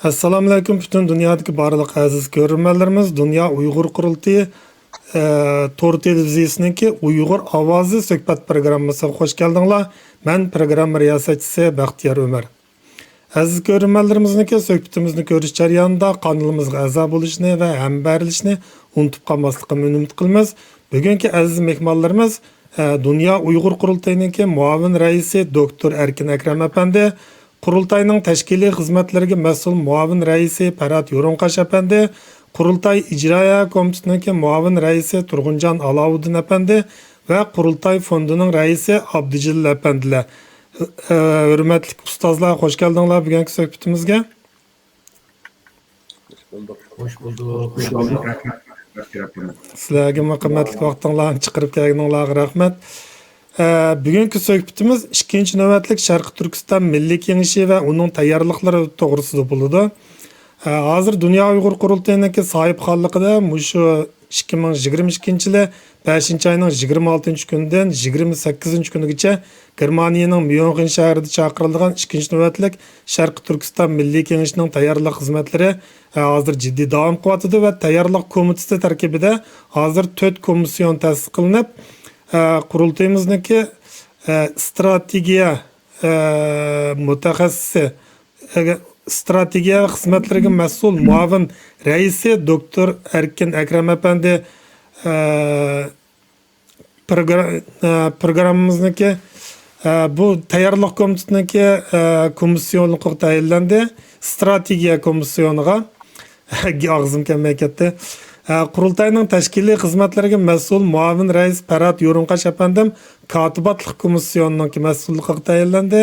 Assalomu alaykum butun dunyodagi barliq aziz ko'rurmanlarimiz. Dunyo Uyg'ur qurultiyi to'r televiziyasiniki Uyg'ur ovozi suhbat programmasiga xush keldinglar. Men programma riyosatchisi Baxtiyor Umar. Aziz ko'rurmanlarimizniki suhbatimizni ko'rish jarayonida kanalimizga a'zo bo'lishni va hamberilishni unutib qolmaslikni umid qilamiz. Bugungi aziz mehmonlarimiz Dunyo Uyg'ur qurultayiniki muavin raisi doktor Erkin Akram apandi, Qurultayning tashkiliy xizmatlariga mas'ul muavin raisi Farhod Yo'ronqash apandi, Qurultay ijroiya komitetining muavin raisi Turg'unjon Alovuddin apandi va Qurultay fondining raisi Abdujilil apandilar. Hurmatli ustozlar, xush keldinglar bugungi suhbatimizga. Hoş bulduk. Sizlarga qimmatli vaqtingizni chiqarib kelganingizga rahmat. Bugungi suhbatimiz 2-navbatlik Sharqi Turkiston Milliy Kengashi va uning tayyorliklari to'g'risida bo'ladi. Hozir Dunyo Uyg'ur qurultayiniki sohibxonligida mushu 2022-yil 5-oyning 26-kunidan 28-kunigacha Germaniyaning Myunxen shahrida chaqirilgan 2-navbatlik Sharqi Turkiston Milliy Kengashining tayyorlik xizmatlari hozir jiddiy davom qilyapti va tayyorlik komiteti tarkibida hozir 4 komissiyon ta'sis qilinib, qurultayimizniki strategiya mutaxassisi, strategiya xizmatlariga mas'ul muavin raisi doktor Erkin Akram apandi programmamizniki bu tayyorlik komitetiniki komissiyonliqqa tayinlandi. Strategiya komissiyoniga og'zim kelmay ketdi. Qurultayning tashkiliy xizmatlariga mas'ul muavin rais Farhod Yo'ronqash apandim kotibotlik komissiyonining mas'ulligiga tayinlandi.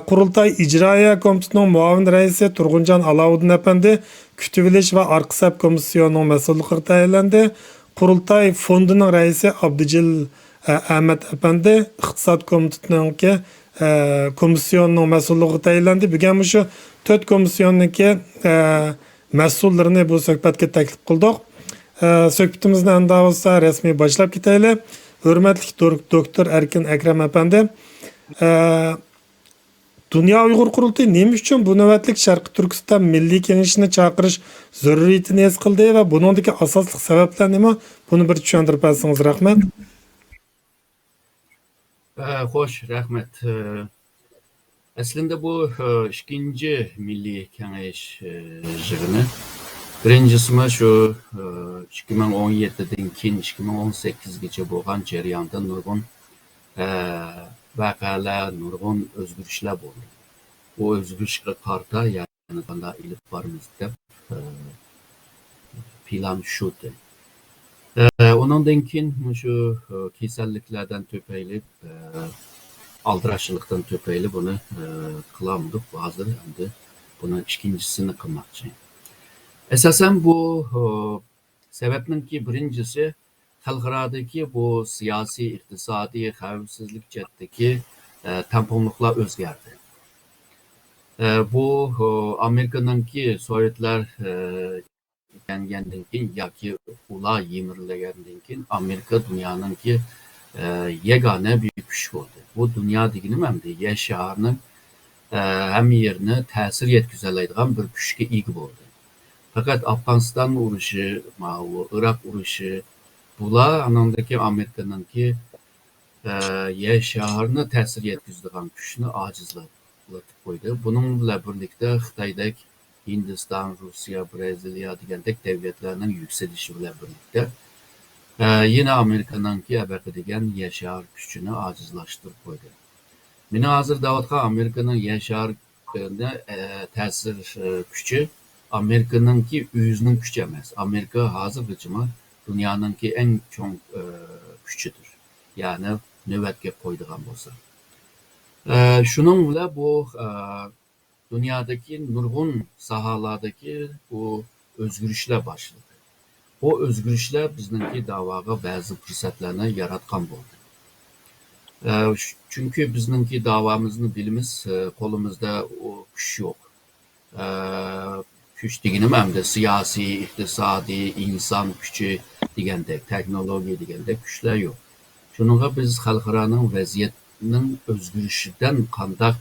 Qurultay ijroiya komitetining muavin raisi Turg'unjon Alovuddin apandi kutib olish va arqisab komissiyonining mas'ulligiga tayinlandi. Qurultay fondining raisi Abdujilil Ahmad apandi iqtisod komitetining komissiyonining mas'ulligiga tayinlandi. Bugun shu 4 komissiyonniki mas'ullarini bu suhbatga taklif qildik. Suhbatimizni unda bo'lsa rasmiy boshlab ketaylik. Hurmatli doktor Erkin Akram apandi, Dunyo Uyg'ur qurultayi nima uchun bu navbatlik Sharqi Turkiston Milliy Kengashini chaqirish zaruriyatini his qildi va buningdagi asosli sabablar nima? Buni bir tushuntirib bersangiz rahmat. Hoş, rahmet. Aslında bu ikinci Milli Kengash yig'ini birinchisi şu 2017'den keyin 2018gacha bo'lgan jarayonda nurg'un vaqalar, nurg'un o'zgarishlar bo'ldi. Bu o'zgarishga qarta yani qanday ilib boramiz deb plan shudir. Ondan keyin şu kasalliklardan to'payilib, aldirashchilikdan to'payilib buni qilamidik. Hozir endi buni ikkinchisini qilmoqchi. Esasen bu sebepninki birincisi xalqaradagi bu siyosiy, iqtisodiy xavfsizlik jihatdagi tamponliklar o'zgardi. Bu Amerikanınki Sovetlar yengendan keyin yoki ular yemirilgandan keyin Amerika dunyoninki yagona buyuk kuch bo'ldi. Bu dunyo deganim hamda yer shaharning hamma yerni ta'sir yetkazadigan bir kuchga ega bo'ldi. Fakat Afganistan urushi, Iroq urushi bular anandaki Amerikanınki yer shaharni ta'sir yetkazadigan kuchni ojizlatib qo'ydi. Bunun bilan birlikda Xitoydek Hindiston, Rossiya, Braziliya degandek davlatlarning yuksalishi bilan birlikda yine Amerikanınki degan yer shahar kuchini ojizlashtirib qo'ydi. Meni hozir davatga Amerikaning yer shaharida ta'sir kuchi Amerikanınki o'zining kuchi emas. Amerika hozirgacha dunyoninki eng chong kuchidir. Yani navbatga qo'ydigan bo'lsa. Şunun bilan bu dünyadaki nurg'un sahalardaki bu o'zgarishlar başladı. O o'zgarishlar bizninki davoga ba'zi fursatlarni yaratgan bo'ldi. Çünkü bizninki davomizni bilimiz qo'limizda o kuch yo'q. Kuch deganim hamda siyosiy, iqtisodiy, inson kuchi degandek, texnologiya degandek kuchlar yo'q. Shuningga biz xalqaroning vaziyatning o'zgarishidan qanday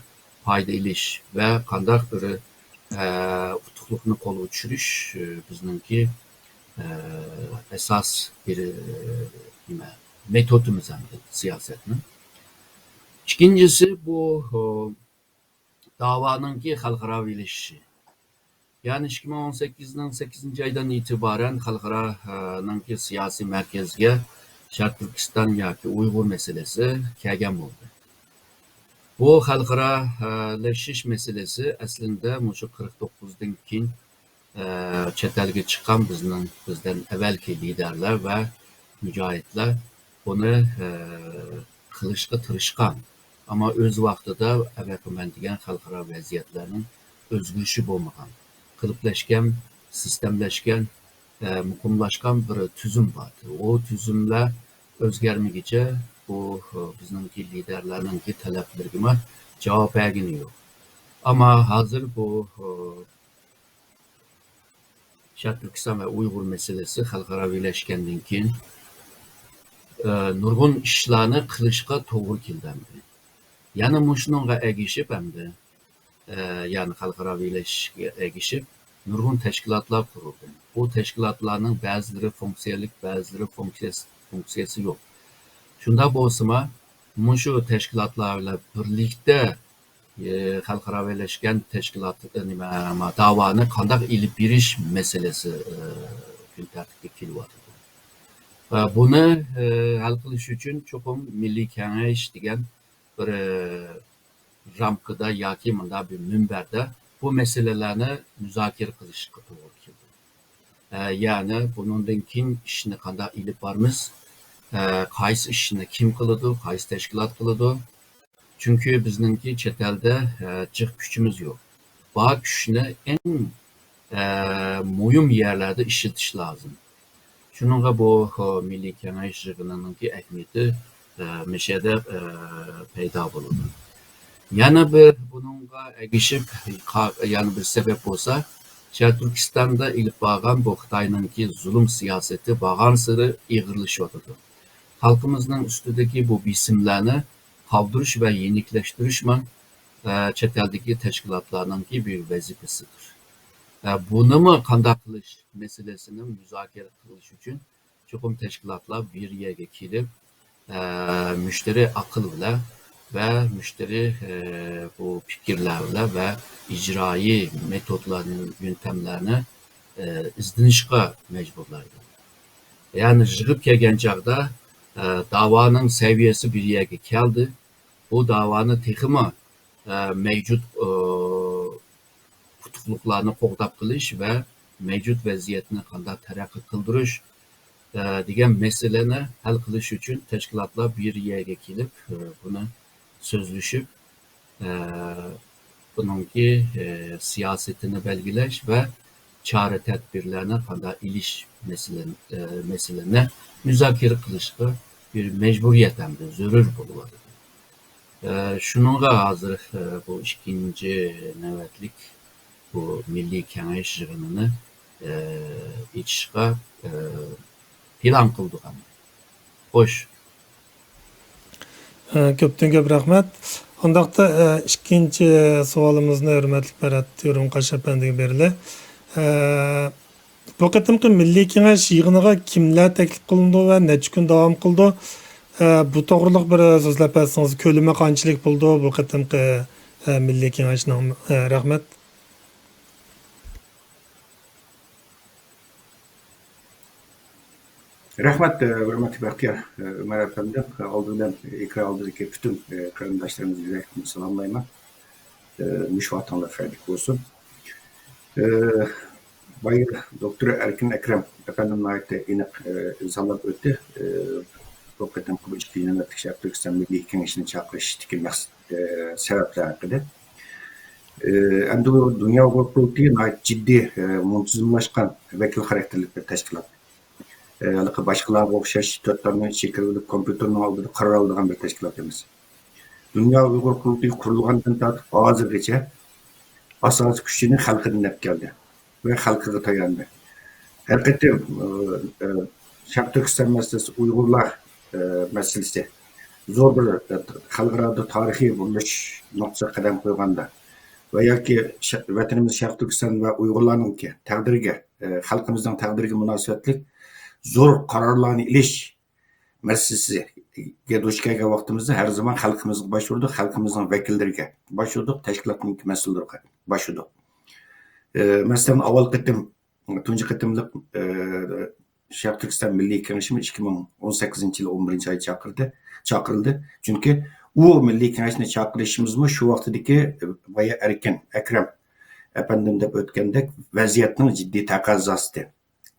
foyda ilish va qanday bir utuqluqni qo'lga tushirish bizningki esas bir nima metodimiz hamda siyosetni. İkincisi bu davanınki xalqaravileşişi. Yani 2018'nin 8. aydan itibaren xalqaranınki siyasi merkezge Şark Türkistan yoki Uyg'ur meselesi kelgan bo'ldi. Bu xalqaralashish meselesi aslında mushu 49'dan keyin chet elga chiqqan bizdan avvalgi liderlar va mujohidlar buni qilishga tirishgan. Ama o'z vaqtida avvalman degan xalqaro vaziyatlarning o'zgarishi bo'lmagan. Qılıpleşken, sistemleşken, mukumlaşkan bir tüzüm vardı. O tüzümler özgermegice bu bizimki liderlerinki taleplerine cevap vergini yok. Ama hazır bu Şark Türkistan ve Uygur meselesi xalqaravileşkenden keyin nurgun işlerini qilishga to'g'ri keldi. Yani muşununla egişip hem de yani xalqaravileşishga egişip nurgun teşkilatlar kuruldu. Bu teşkilatlarning bazıları fonksiyalik, bazıları fonksiyasi yok. Şunda bo'lsa, mushu teşkilatlarla birlikte xalqaravileşgan teşkilat davani qanday ilib berish meselesi kun tartibga kelyapti. Buni hal qilish uchun cho'qim Milliy Kengash degan bir ramkada yoki munda bir minbarda bu meselelerini müzakere qilishga to'g'ri keldi. Yani bundan keyin ishni qanday ilib boramiz, qaysi ishni kim qiladi, qaysi tashkilot qiladi? Çünkü bizningki chet elda jiq kuchimiz yo'q. Bu kuchni eng muhim yerlarda ishlatish lozim. Shuningga bu Milliy Kengash yig'inininki ahamiyati mishada paydo bo'ladi. Yana bir bununla egişip yani bir sebep olsa Şark Türkistan'da ilip bağan bu Xitay'nınki zulüm siyaseti bağan sırı iğirleşiyordu. Halkımızın üstündeki bu bisimlerini kaldırış ve yenilikleştirişme chet eldeki teşkilatlarınki bir vazifesidir. Bunu mu kandak kılış meselesinin müzakere kılış için çokum teşkilatlar bir yere gelip müşteri akılıyla ve müşteri bu fikirlerle ve icraî metodlarının, yöntemlerini izlenişe mecburlardı. Yani jığıp kelgen çağda davanın seviyesi bir yere geldi. Bu davanı texmi mevcut tutukluklarını qo'g'dab qilish ve mevcut vaziyetini qanday taraqqiy qildirish degan meseleni hal qilish uchun tashkilotlar bir yerga kelib buni sözleşip bununki siyasetini belgileş ve çare tedbirlerine qanday ilish meseleni müzakere qilishga bir mecburiyet hem de zörür buluyordu. Şununla hazır bu ikinci nöbetlik bu Milliy Kengash yig'inini içishga plan qildik. Xo'sh. Köpten köp rahmet. Ondaqda ikinci sualımızın hürmetli Berat Yorum Qaşapandiga berildi. Bu qatimki Milliy Kengash yig'iniga kimlar taklif qilindi va necha kun davom qildi? Bu to'g'riliq bir so'zlab bersangiz, ko'lami qanchalik bo'ldi bu qatimki Milliy Kengashning? Rahmat. Rahmet, hürmetli Bahtiyar Ömer Efendi. Aldığından ikra aldığındaki bütün kardeşlerimizi yürekten selamlayma. Müşvatanlar ferdik olsun. Bayır Doktor Erkin Ekrem Efendim'le ait inek insanlar öttü. Bu kadar bu iki yönetik Şark Türkistan Milliy Kengaşı'nı çağrıştaki sebepler hakkında. Hem de bu Dünya Kurultayı'na ait ciddi muntazamlaşkan vekil karakterlik bir teşkilat. Başkalarına okşaş, dörtlerine çekirilip kompütörünün aldığı karar aldığın bir teşkilatımız. Dünya Uygur Kurultayı kurulğandan tartip hazırgacha asas güçünü halkı dinlep geldi ve halkı tayandı. Elbette Şark Türkistan meselesi, Uygurlar meselesi zor bir halklarda tarihi buluş noktası kadem koyganda va yoki vatanimiz Sharq Turkiston va Uyg'urlarninki taqdiriga, xalqimizning taqdiriga munosabatlik zo'r qarorlarni ilish masalasiga duch kelgan vaqtimizda har zaman xalqimizga başvurduk, xalqimizning vakillariga başvurduk, tashkilotning mas'ullariga başvurduk. Masalan, avval qitim, tunji qitimliq Sharq Turkiston Milliy Kengashimi 2018-yil 11-oy chaqirildi. Chunki u Milliy Kengashni chaqirishimizmi shu vaqtdagi boya Erkin Akram efendim deb o'tgandek vaziyatning jiddiy taqozosi.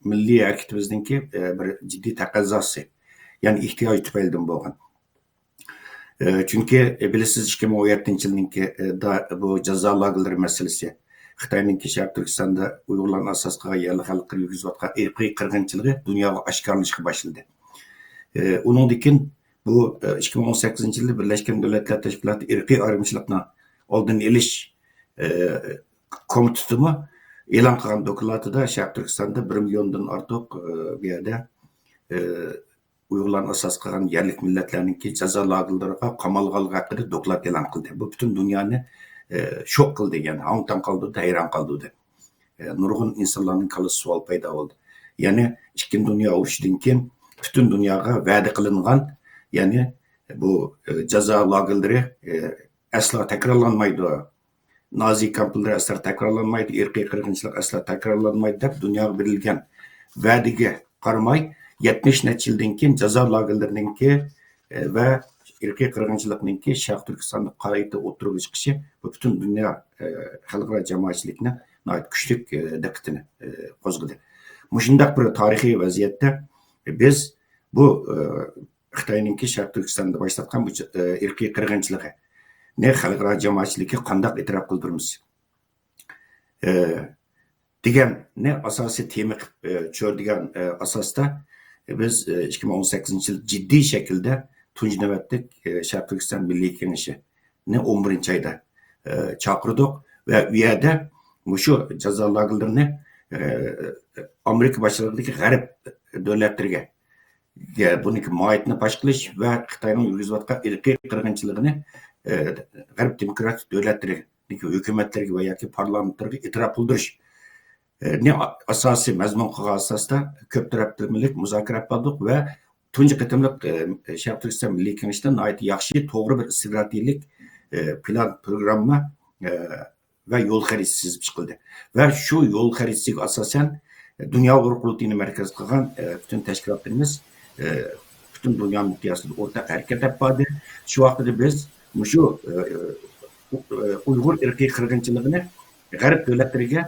Milliy harakatimizningki bir jiddiy taqozosi. Yani ihtiyoj tufaylidan bo'lgan. Chunki bilasiz 2017-yilninki bu jazo lagerlari masalasi Xitoyninki Sharq Turkistonda Uyg'urlarning asos qilgan yerli xalqlar yurgizayotgan irqiy qirg'inchiligi dunyoga oshkorlashga boshladi. Uningdan keyin bu 2018-yilda Birlashgan Davlatlar Tashkiloti irqiy ayrımchilikni oldini olish komitetimi e'lon qilgan dokladida Sharq Turkistonda 1 milliondan ortiq bu yerda Uyg'urlarning asos qilgan yerli millatlarningki jazo lagerlariga qamalganligi haqida doklad e'lon qildi. Bu butun dunyoni şok qildi, yani hang-tang qoldirdi, hayron qoldirdi. Nurg'un insonlarning kallasi savol paydo bo'ldi. Ya'ni Ikkinchi dunyo urushidan keyin butun dunyoga va'da qilingan, ya'ni bu jazo lagerlari aslo takrorlanmaydi. Nazi kampları asla takrorlanmaydi, irqiy qirg'inchilik asla takrorlanmaydi deb dunyoga berilgan va'daga qaramay 70 necha yildan keyin jazo lagerlarininki va irqiy qirg'inchilikninki Sharq Turkistonda qayta o'tirib chiqishi bu butun dunyo xalqaro jamoatchilikni kuchli diqqatini qo'zg'adi. Mushundaq bir tarixiy vaziyatda biz bu Xitoyninki Sharq Turkistonda boshlatgan bu irqiy qirg'inchiligi ne xalqaro jamoatchilikka qanday e'tirof qildiramiz degan ne asosiy tema ko'rdigan asosda biz 2018-yil jiddiy shaklda tunji navbatda Sharq Turkiston Milliy Kengashini 11-oyda chaqirdik va u yerda shu jazo lagerlarini Amerika boshchiligidagi g'arb davlatlariga buniki muayitni baş qilish va Xitoyning yurgizayotgan irqiy qirg'inchiligini g'arb demokratik davlatlariga, hukumatlariga va yoki parlamentlarga e'tirof qildirish ne asosiy mazmun qilgan asosda ko'p taraflamalik muzokara qildik va tunji qitimliq Sharq Turkiston Milliy Kengashida yaxshi to'g'ri bir strategik plan programma va yo'l xaritasi chizib chiqildi. Va shu yo'l xaritasiga asosan Dunyo Uyg'ur qurultayini markaz qilgan bütün tashkilotlarimiz bütün dunyo miqyosida o'rtaq harakat olib bordi. Shu vaqtda biz shu Uyg'ur irqiy qirg'inchiligini g'arb davlatlariga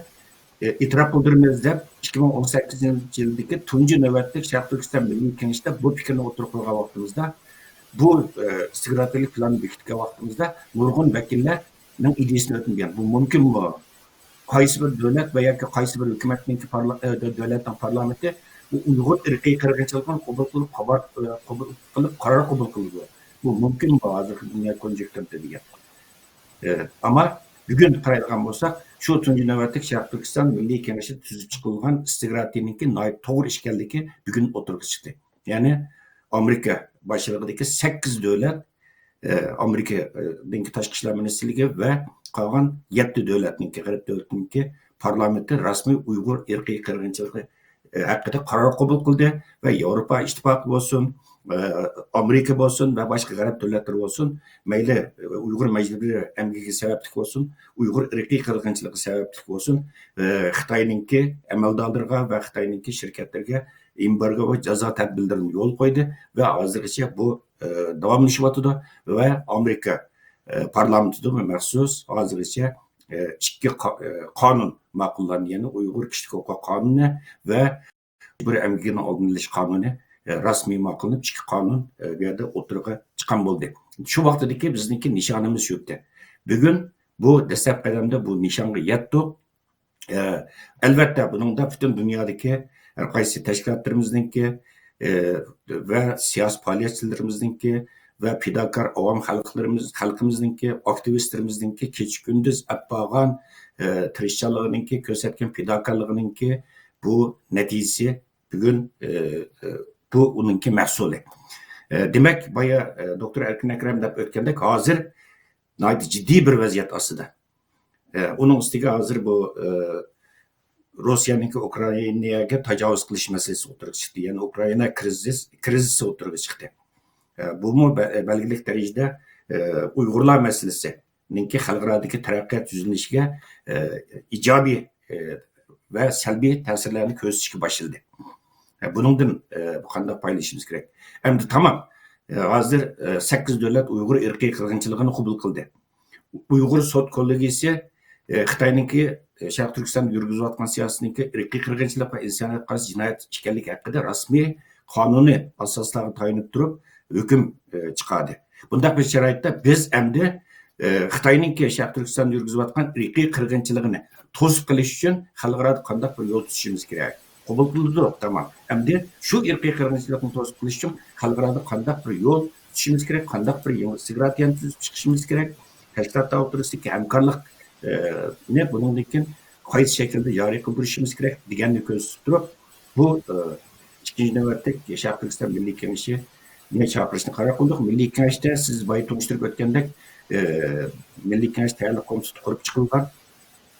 e'tirof qildiramiz deb 2018-yildagi tunji navbatda Sharq Turkiston Milliy Kengashida bu fikrni o'tirib qo'ygan vaqtimizda bu strategik planni bekitgan vaqtimizda nurg'un vakillarning ideyasini o'tmagan. Bu mumkinmi? Qaysi bir davlat va yoki qaysi bir hukumatning davlatning parlamenti bu Uyg'ur irqiy qirg'inchiligini qabul qilib qaror qabul qildi. Bu mumkinmi hozirgi dunyo konjekturida degan. Ama bugun qaraydigan bo'lsak, shu tunji navbatda Sharq Turkiston Milliy Kengashi tuzib chiqilgan strategiyaninki to'g'ri ish ekanligi bugun o'tirib chiqdi. Ya'ni Amerika boshchiligidagi 8 davlat, Amerikaning tashqi ishlar ministrligi va qolgan 7 davlatninki, g'arb davlatninki parlamenti rasmiy Uyg'ur irqiy qirg'inchiligi haqida qaror qabul qildi va Yevropa ittifoqi bo'lsin, Amerika bo'lsin va boshqa g'arb davlatlari bo'lsin, mayli Uyg'ur majlislari amgiga sababli bo'lsin, Uyg'ur irqiy qirg'inchiligi sababli bo'lsin, Xitoyninki amaldorlarga va Xitoyninki shirkatlarga embargo va jazo tadbirlarini yo'l qo'ydi va hozirgacha bu davomlashyapti va Amerika parlamentida maxsus hozirgacha ikki qonun ma'qullandi, ya'ni Uyg'ur kishilik huquq qonuni va bir amgini oldini olish qonuni rasmiy ma'qullanib ikki qonun bu yerda o'tirg'a chiqqan bo'ldi. Shu vaqtdagi bizniki nishonimiz shu yerda. Bugun bu dastlab qadamda bu nishonga yetdik. Albatta buningda butun dunyodagi har qaysi tashkilotlarimizniki va siyosiy faoliyatchilarimizniki va fidokor avom xalqimizniki, aktivistlarimizniki kecha kunduz apag'an tirishchanligininki, ko'rsatgan fidokorligininki bu natijasi bugun bu uninki mahsuli. Demak, boya doktor Erkin Akram deb o'tgandek, hozir jiddiy bir vaziyat ostida. Onun üstüge hazır bu Rusya'nın Ukrayna'ya tecavüz kılış meselesi oturup çıktı. Yani Ukrayna krizisi oturup çıktı. Bu mu belgelik derecede Uygurlar meselesi ninki halkıradaki terakkiyat yüzünüşüge icabi ve selbi tesirlerini közüşüge başladı. Bunun bu kanda paylaşımız gerek. Hem de tamam. Hazır 8 devlet Uygur ırkı kırgınçılığını kabul kıldı. Uygur Sot Kollegiyesi Xitay'nınki Şarkı Türkistan yürgüzü atkan siyasetindeki ırkı kırgınçılık ve insaniyet karşı cinayet işgallik hakkında rasmi kanuni asaslarına tayanıp durup hüküm çıkardı. Bunda bir şeraitte biz hem de Xitay'nınki Şarkı Türkistan yürgüzü atkan ırkı kırgınçılığını tosup kılış için halkara kandak bir yol tutuşumuz gerek. Kabul kıldı, tamam. Hem de şu ırkı kırgınçılığını tosup kılış için halkara kandak bir yol tutuşumuz gerek, kandak bir yol sigrat yan tutup çıkışımız gerek. Teşkilatlar oturusundaki hemkarlık ne bunun için kayıt şekilde yarı kıldırışımız gerek diğerine göz tutup bu ikinci nöbette Şarkı Türkistan Milli Kengeşi ne çağrışını karar kıldık. Milli Kengeş'te siz bayı tanıştırıp ötkendek Milli Kengeş Tayarlı Komitesi kurup çıkılgan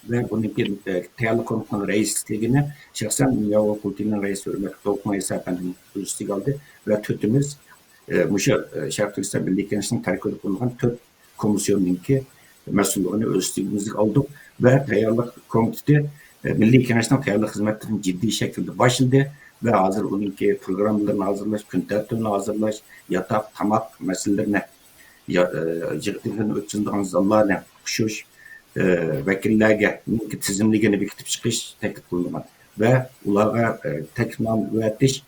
ve bunun için Tayarlı Komitesi'nin reisliğini şahsen Dünya Okulti'nin reisi Hürmet Doğukma İsa Efendi'nin üstü aldı ve tütümüz Şarkı Türkistan Milli Kengeşi'nin terk edip bulunan tüt komisyonunki mesulluğunu üstümüzü aldık ve Tayarlık Komitesi Milli Kengeş'ten Tayarlık hizmetlerinin ciddi şekilde başladı ve hazır onunki programlarını hazırlaş, küntetlerini hazırlaş, yatak, tamak meselelerine yıktıklarını ötündüğün zamanlarına kuşuş vekillerge tizimliğini bir kitap çıkış teklif kılınma ve ulara tekman müvettiş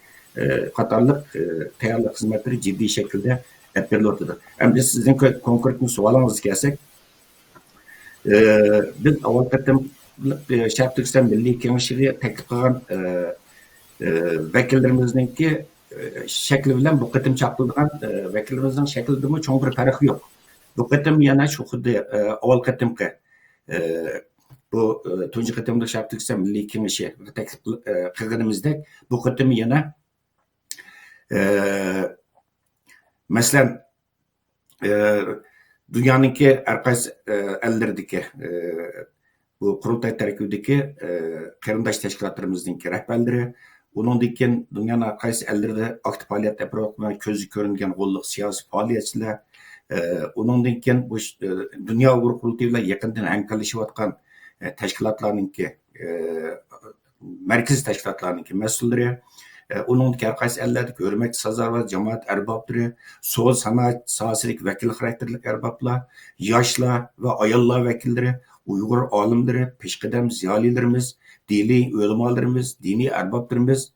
Katarlık Tayarlık hizmetleri ciddi şekilde hep birlikte ortada. Hem de sizin konkret bir sualınızı gelsek biz avval Şarkı Türkistan Milli Kengeşi'ye teklif kılan vekillerimizdeki şekli bilen bu kıtım çaplıdığın vekillerimizin şekli de çok bir farkı yok. Bu kıtım yana şu kıdı avval kıtım ki bu tuncu kıtımda Şarkı Türkistan Milli Kengeşi teklif kıgınımızda bu kıtım yana mesela dünyanınki herkes ellerdeki bu kurultay terkibideki kırındaş teşkilatlarımızdaki rehberleri onun dikken dünyanın herkes ellerde aktif faaliyet yapıp közü görüngen kolluk siyasi faaliyetçiler onun dikken bu dünya Uygur kurultayıyla yakından hemkarlaşıp atkan teşkilatlarınki merkez teşkilatlarınki mesulleri onun herkes ellerdeki hürmet sazarlar, cemaat erbapları, sol sanat sahasındaki vekil karakterlik erbaplar, yaşlar ve ayallar vekilleri, Uygur alimleri, peşkadem ziyalilerimiz, dini ulemalarımız, dini erbaplarımız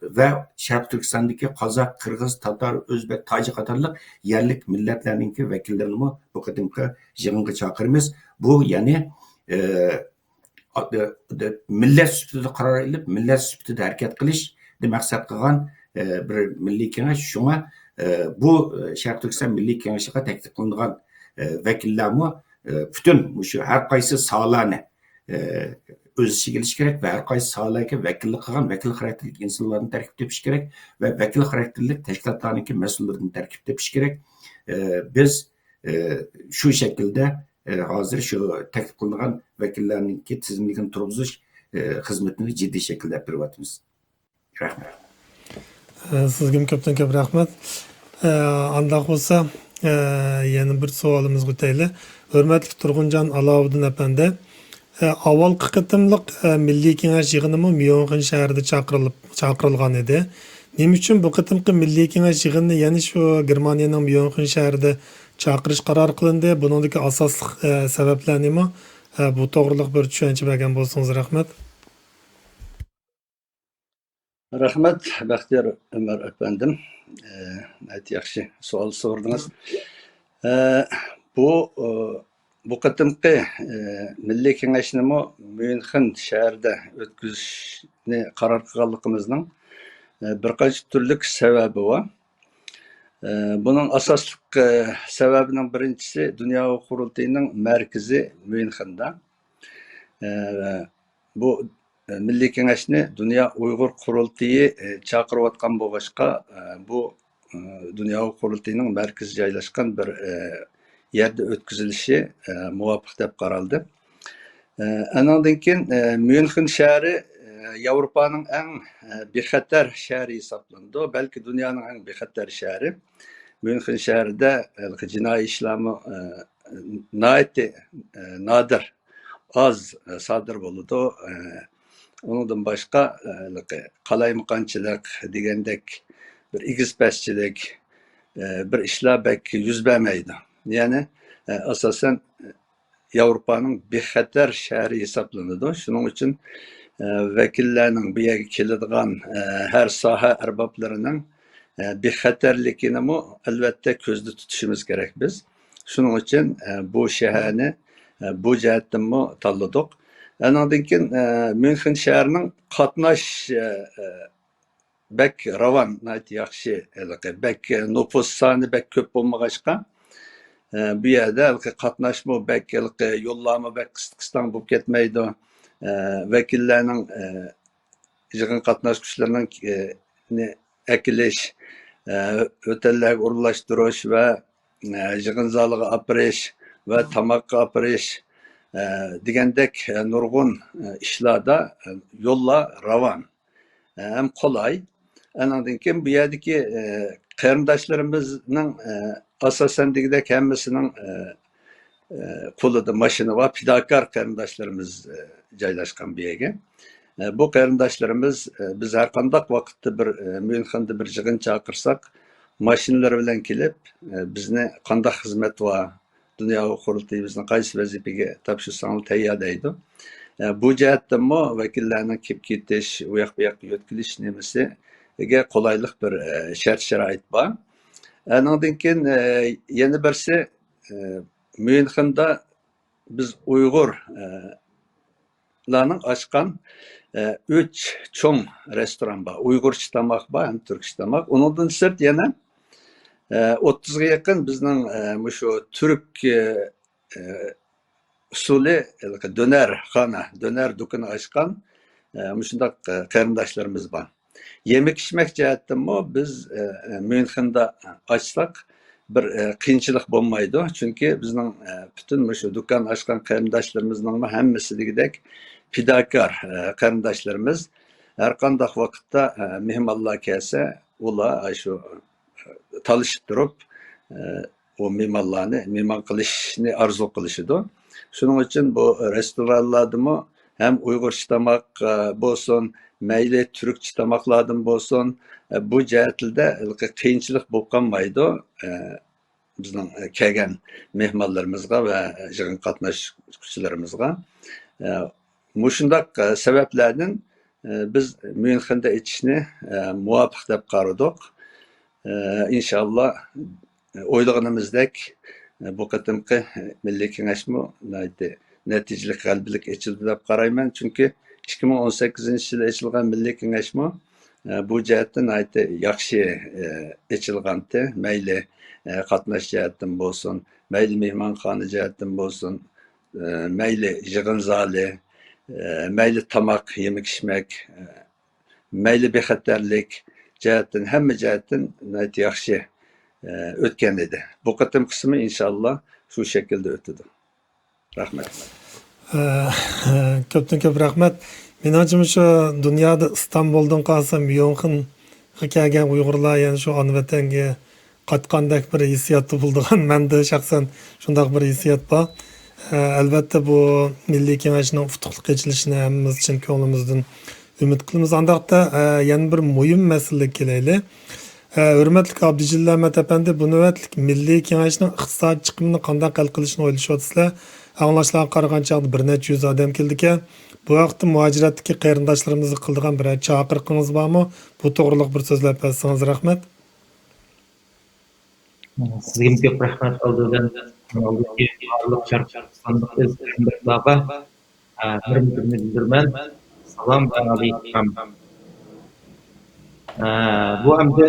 ve Şarkı Türkistan'daki Kazak, Kırgız, Tatar, Özbek, Tacik Katarlık yerlik milletlerinin vekillerini bu kadınka yığınga çağırırız. Bu yani millet süpütü karar edilip millet süpütü hareket kılış maksat kılgan bir milli kengeş şuna bu Şarkı Türkistan Milli Kengeşi'ne teklif kılıngan vekillerimi bütün şu her kaysı sağlarını öz işi geliş gerek ve her kaysı sağlarına vekillik kılgan vekil karakterlik insanların terkip tepiş gerek ve vekil karakterlik teşkilatlarındaki mesullerini terkip tepiş gerek. Biz şu şekilde hazır şu teklif kılıngan vekillerinki tizimliğini turguzuş hizmetini ciddi şekilde yapıyoruz. Rahmet. Sizge köpten köp rahmet. Anda olsa yeni bir sualımız öteyli. Hürmetli Turguncan Alavuddin Efendi. Avval kıtımlık Milli Kengeş yığınımı Miyonğin şehirde çağırılgan edi. Nima uchun bu qitimqi Milliy Kengash yig'inini yana shu Germaniyaning Miyonxin shahrida chaqirish qaror qilindi. Buningdagi asosli sabablar nima? Bu to'g'riliq bir tushuncha bergan bo'lsangiz rahmat. Rahmat Baxtiyor Ömer efendim. Yaxshi savol sordingiz. Bu qitimqi Milliy Kengashni München shahrida o'tkazishni qaror qilganligimizning bir qancha turli sababi var. Bunun asoslik sebebinin birincisi Dünya Kurultayı'nın merkezi München'de. Bu Milli Kengeşni Dünya Uygur Kurultayı çağırıvatkan boğaşka bu Dünya Kurultayı'nın merkezi joylashgan bir yerde ötküzülüşü muvafık deb qaraldı. Anandan keyin München şəhəri Avropanın ən bexətər şəhəri hesablandı. Bəlkə dünyanın ən bexətər şəhəri. München şəhərində cinayət işləmi nadir, az sadır oldu. Ondan başqa qalaymakançılıq degəndək bir igizbəsçilik, bir işlər bəlkə yüz verməydi. Yəni əsasən Avropanın bexətər şəhəri hesablanıdı. Şunun üçün vəkillərinin bu yerə keladigan hər sahə ərbablarının bexətərlikini əlbəttə gözdə tutuşumuz kerak biz. Şunun üçün bu şəhərni bu cəhətdən tanladıq. Ondan keyin München şəhərinin qatnaş bək ravan, yaxşı, bək nüfus sani bək köp olmağaçqa bu yerdə qatnaşma bək yollama bək qıstan bo'lib ketmaydi. Vəkillərinin yığın qatnaşqıçlarının əkiliş, ötəllərə uğurlaşdırış və yığın zalığa apırış və tamaqqa apırış degəndək nurgun işlərdə yolla ravan. Hem kolay. Ondan keyin bu yerdeki qarindoshlarımızning asosan degidek hammasının qo'lida mashina va fidokor qarindoshlarimiz joylashgan bu yerga. Bu qarindoshlarimiz biz har qanday vaqtda bir München'da bir yig'in chaqirsak, mashinalar bilan kelib, bizni qanday xizmat va dunyo qurultiyi bizni qaysi vazifaga topshirsangiz tayyorlaydi. Bu jihatdan vakillarning kelib ketish, u yoq bu yoqqa yo'tkilish nimasiga qulaylik bir shart-sharoit bor. Ondan keyin yana birsi München'da biz Uyg'urlarning ochgan 3 cho'ng restoran bor. Uyg'urcha tomoq bor, ham turkcha tomoq. Undan sirt yana 30 ga yaqin bizning shu turk usulü döner xana, döner dükkanı açkan şundaq qarindoshlarimiz bor. Yemek içmek jihatdan biz München'da açsak bir qiyinchilik bo'lmaydi. Chunki bizning bütün shu dükkan açkan qarindoshlarımızning hammasi degidek fidokor qarindoshlarimiz. Har qanday vaqtda mehmonlar kelsa, ular shu talishib turib o mehmonlarni mehmon qilishni arzu qilishidi. Şunun için bu restoranlarda hem Uygurcha tomoq bo'lsin, mayli Türkçe tomoqlardan bo'lsin, bu jihatda qiyinchilik bo'lib qolmaydi. Bizning kelgan mehmonlarimizga va yig'in qatnashchilarimizga. Shundaq sabablardan biz München'da etishni muvofiq deb qaradik. İnşallah o'ylaganimizdek bu qatimqi Milliy Kengashmi natijali g'alabalik ochildi deb qarayman. Chunki 2018-yilda ochilgan Milliy Kengashmi bu jihatdan yaxshi ochilgandi. Mayli qatnash jihatdan bo'lsin, mayli mehmonxona jihatdan bo'lsin, mayli yig'in zali, mayli tomoq yemek içmek, mayli bexatarlik jihatdan hamma jihatdan yaxshi o'tgan edi. Bu qatim qismi inshaalloh shu shaklda o'tdi. Rahmat. Ko'pdan ko'p rahmat. Menimcha shu dunyoda Istanbuldan qolsam Myunxenga kelgan Uyg'urlar yana shu ona vatanga qatqandek bir hissiyatni buldigan. Menda shaxsan shunday bir hissiyat bor. Albatta bu Milliy Kengashning utuqli ochilishini hammamiz uchun ko'nglimizdan umid qilamiz. Andaqda yana bir muhim masala kelayli. Hürmetli Abdücəlil Əhməd əpəndi bu növbətlik Milliy Kengashning iqtisodiy chiqimini qanday hal qilishni o'ylashyapsizlar? Anglashlarga qaragan chaqda bir necha yuz odam keldi-ki, bu vaqtda muhojiratdagi qarindoshlarimizni qildigan bir chaqiriqingiz bormi? Bu to'g'riliq bir so'zlab bersangiz rahmat. Sizga ko'p rahmat oldidan barliq Sharqistonda o'zbeklarga hurmatni bildiraman. Salom alaykum. Bu hamda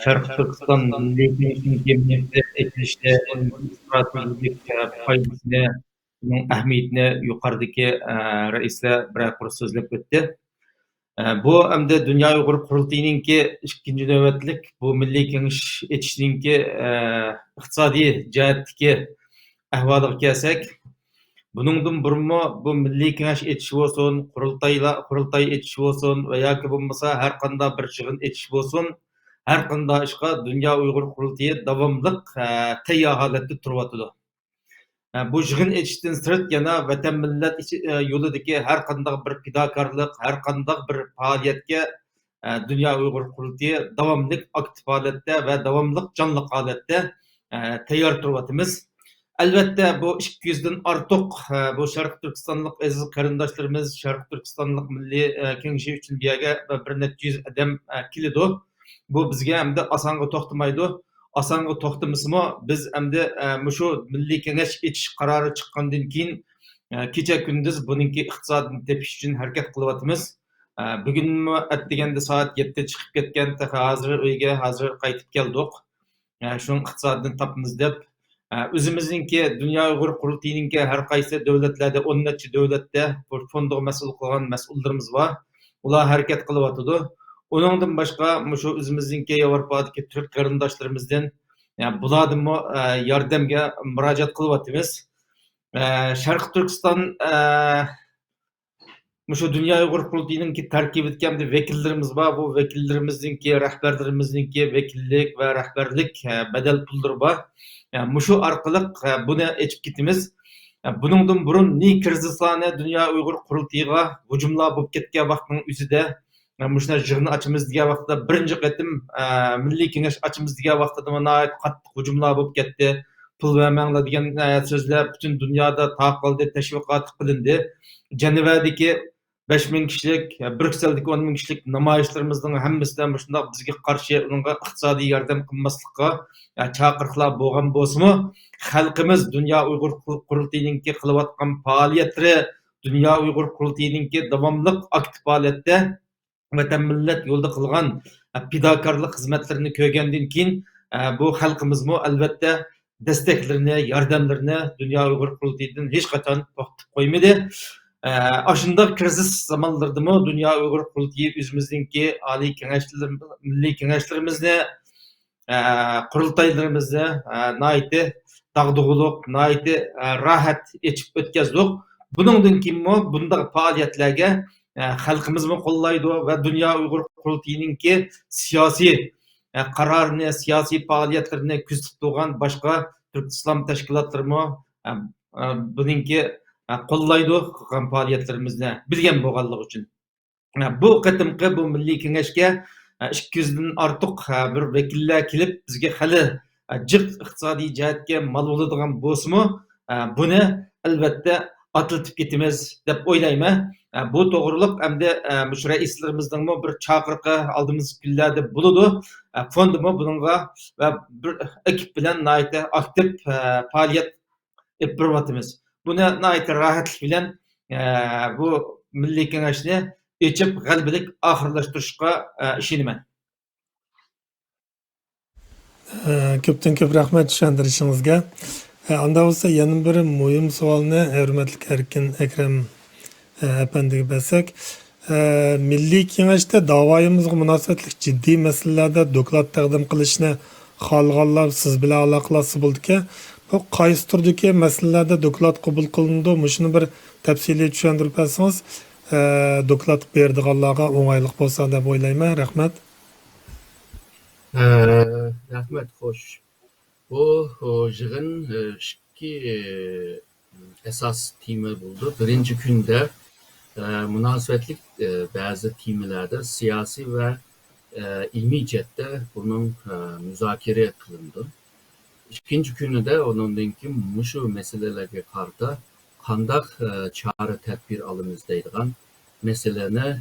Şarq Türkistan Milliy Kengashining etilishda strategik foydasini, ahamiyatini yuqoridagi raislar bir so'zlab o'tdi. Bu hamda Dunyo Uyg'ur qurultayiningki ikkinchi navbatlik bu Milliy Kengash etishningki iqtisodiy jihatdagi ahvoliga kelsak, buningdan burunmi bu milliy kengash etish bo'lsin, qurultay etish bo'lsin va yoki bo'lmasa har qanday bir yig'in etish bo'lsin, har qanday ishga Dunyo Uyg'ur qurultayi davomli tayyor holatda turyotidi. Bu yig'in etishdan sirt yana vatan millat yo'lidagi har qanday bir fidokorlik, har qanday bir faoliyatga Dunyo Uyg'ur qurultayi davomli aktiv holatda va davomli jonli holatda tayyor turyapmiz. Albatta bu 200'den ortiq bu Sharq Turkistonlik aziz qarindoshlarimiz, Sharq Turkistonlik milliy kengashi uchun bu yerga bir necha yuz odam keladi. Bu bizga hamda osonga to'xtamaydi. Osonga to'xtamasmi biz hamda shu milliy kengash etish qarori chiqqandan keyin kecha kunduz buningki iqtisodni tepish uchun harakat qilyapmiz. Bugun atdeganda soat 7 chiqib ketgan, hozir uyga hozir qaytib keldik. Shu iqtisodni topamiz deb o'zimizningki Dunyo Uyg'ur qurultayiningki har qaysi davlatlarda 10 necha davlatda fondiga mas'ul qilgan mas'ullarimiz bor. Ular harakat qilyapti. Uningdan boshqa shu o'zimizningki Yevropadagi Türk qarindoshlarimizdan bulardan yordamga murojaat qilyapmiz. Sharq Turkiston şu Dünya Uyghur Qurultayı'nınki tarkibidagi vekillerimiz var. Bu vekillerimizningki, rahbarlarimizningki vekillik ve rahbarlik bedel pulları var. Şu orqali buni echib ketimiz. Buningdan burun ne Kırgıziston'a Dünya Uyghur Qurultayı'ga hujumlar bo'lib ketgan vaqtning o'zida shunday yig'in ochamiz degan vaqtda birinchi qatim milliy kengash ochamiz degan vaqtda qattiq hujumlar bo'lib ketdi. Pul vermanglar degan so'zlar butun dunyoda taqildi, tashviqot qilindi. Jenevadagi 5000 kişilik, Brüksel'deki 10.000 kişilik namoyishlarımızın hammasidan shunday bizga qarshi unga iqtisodiy yordam qilmaslikqa chaqiriqlar bo'lgan bo'lsa-mu, xalqimiz Dunyo Uyg'ur qurultayiningki qilayotgan faoliyatlari, Dunyo Uyg'ur qurultayiningki davomli aktiv holatda vatan millat yo'lda qilgan fidokorlik xizmatlarini ko'rgandan keyin bu xalqimizmi albatta desteklarini, yordamlarini Dunyo Uyg'ur qurultayidan hech qachon to'xtatib qo'ymadi. Aşında kriz zamanlarında mı Dünya Uyghur Qurultayı özümüzdeki Ali kengaşlarımız, milli kengaşlarımızı, qurultaylarımızı naiti dağdığılık, naiti rahat etip ötkazdık. Bunundan keyin mi bunda faaliyetlerge halkımız mı kollaydı ve Dünya Uyghur Qurultayı'nınki siyasi kararını, siyasi faaliyetlerini küstüp doğan başka Türk İslam teşkilatları mı bununki qo'llaydi qilgan faoliyatlarimizni bilgan bo'lganligi uchun bu qatimqi bu milliy kengashga 200 dan ortiq bir vakillar kelib bizga hali jiq iqtisodiy jihatga mal bo'ladigan bo'lsa-mu buni albatta otiltib ketamiz deb o'ylayman. Bu to'g'riliq hamda shu raislarimizning bir chaqiriqi oldimiz kunlarda bo'ladi. Fondimi bunga va bir ekip bilan aktiv faoliyat olib boryapmiz. Buna nait rahatlık bilen bu milliy kengashni içip g'albilik oxirlashtirishga ishinaman. Ko'pdan ko'p rahmat tushuntirishingizga. Anda bo'lsa yana bir muhim savolni hurmatli Erkin Akram apandiga bersak, milliy kengashda da'voyimizga munosabatli jiddiy masalalarda doklad taqdim qilishni xohlaganlar siz bilan aloqalashsa bo'ldiki, bu qaysi turdagi masalalarda doklad qabul qilindi? Shuni bir tafsiliy tushuntirib bersangiz, doklad berdiganlarga o'ng'aylik bo'lsa deb o'ylayman. Rahmat. Rahmat, xo'sh. Bu yig'in ikki esas tema bo'ldi. Birinchi kunda munosabatli ba'zi temalarda siyosiy va ilmiy jihatda bunun müzakere qilindi. İkinci günü de onundan keyin şu meselelerge qarta qandaq çare tedbir alınız deydigan meseleni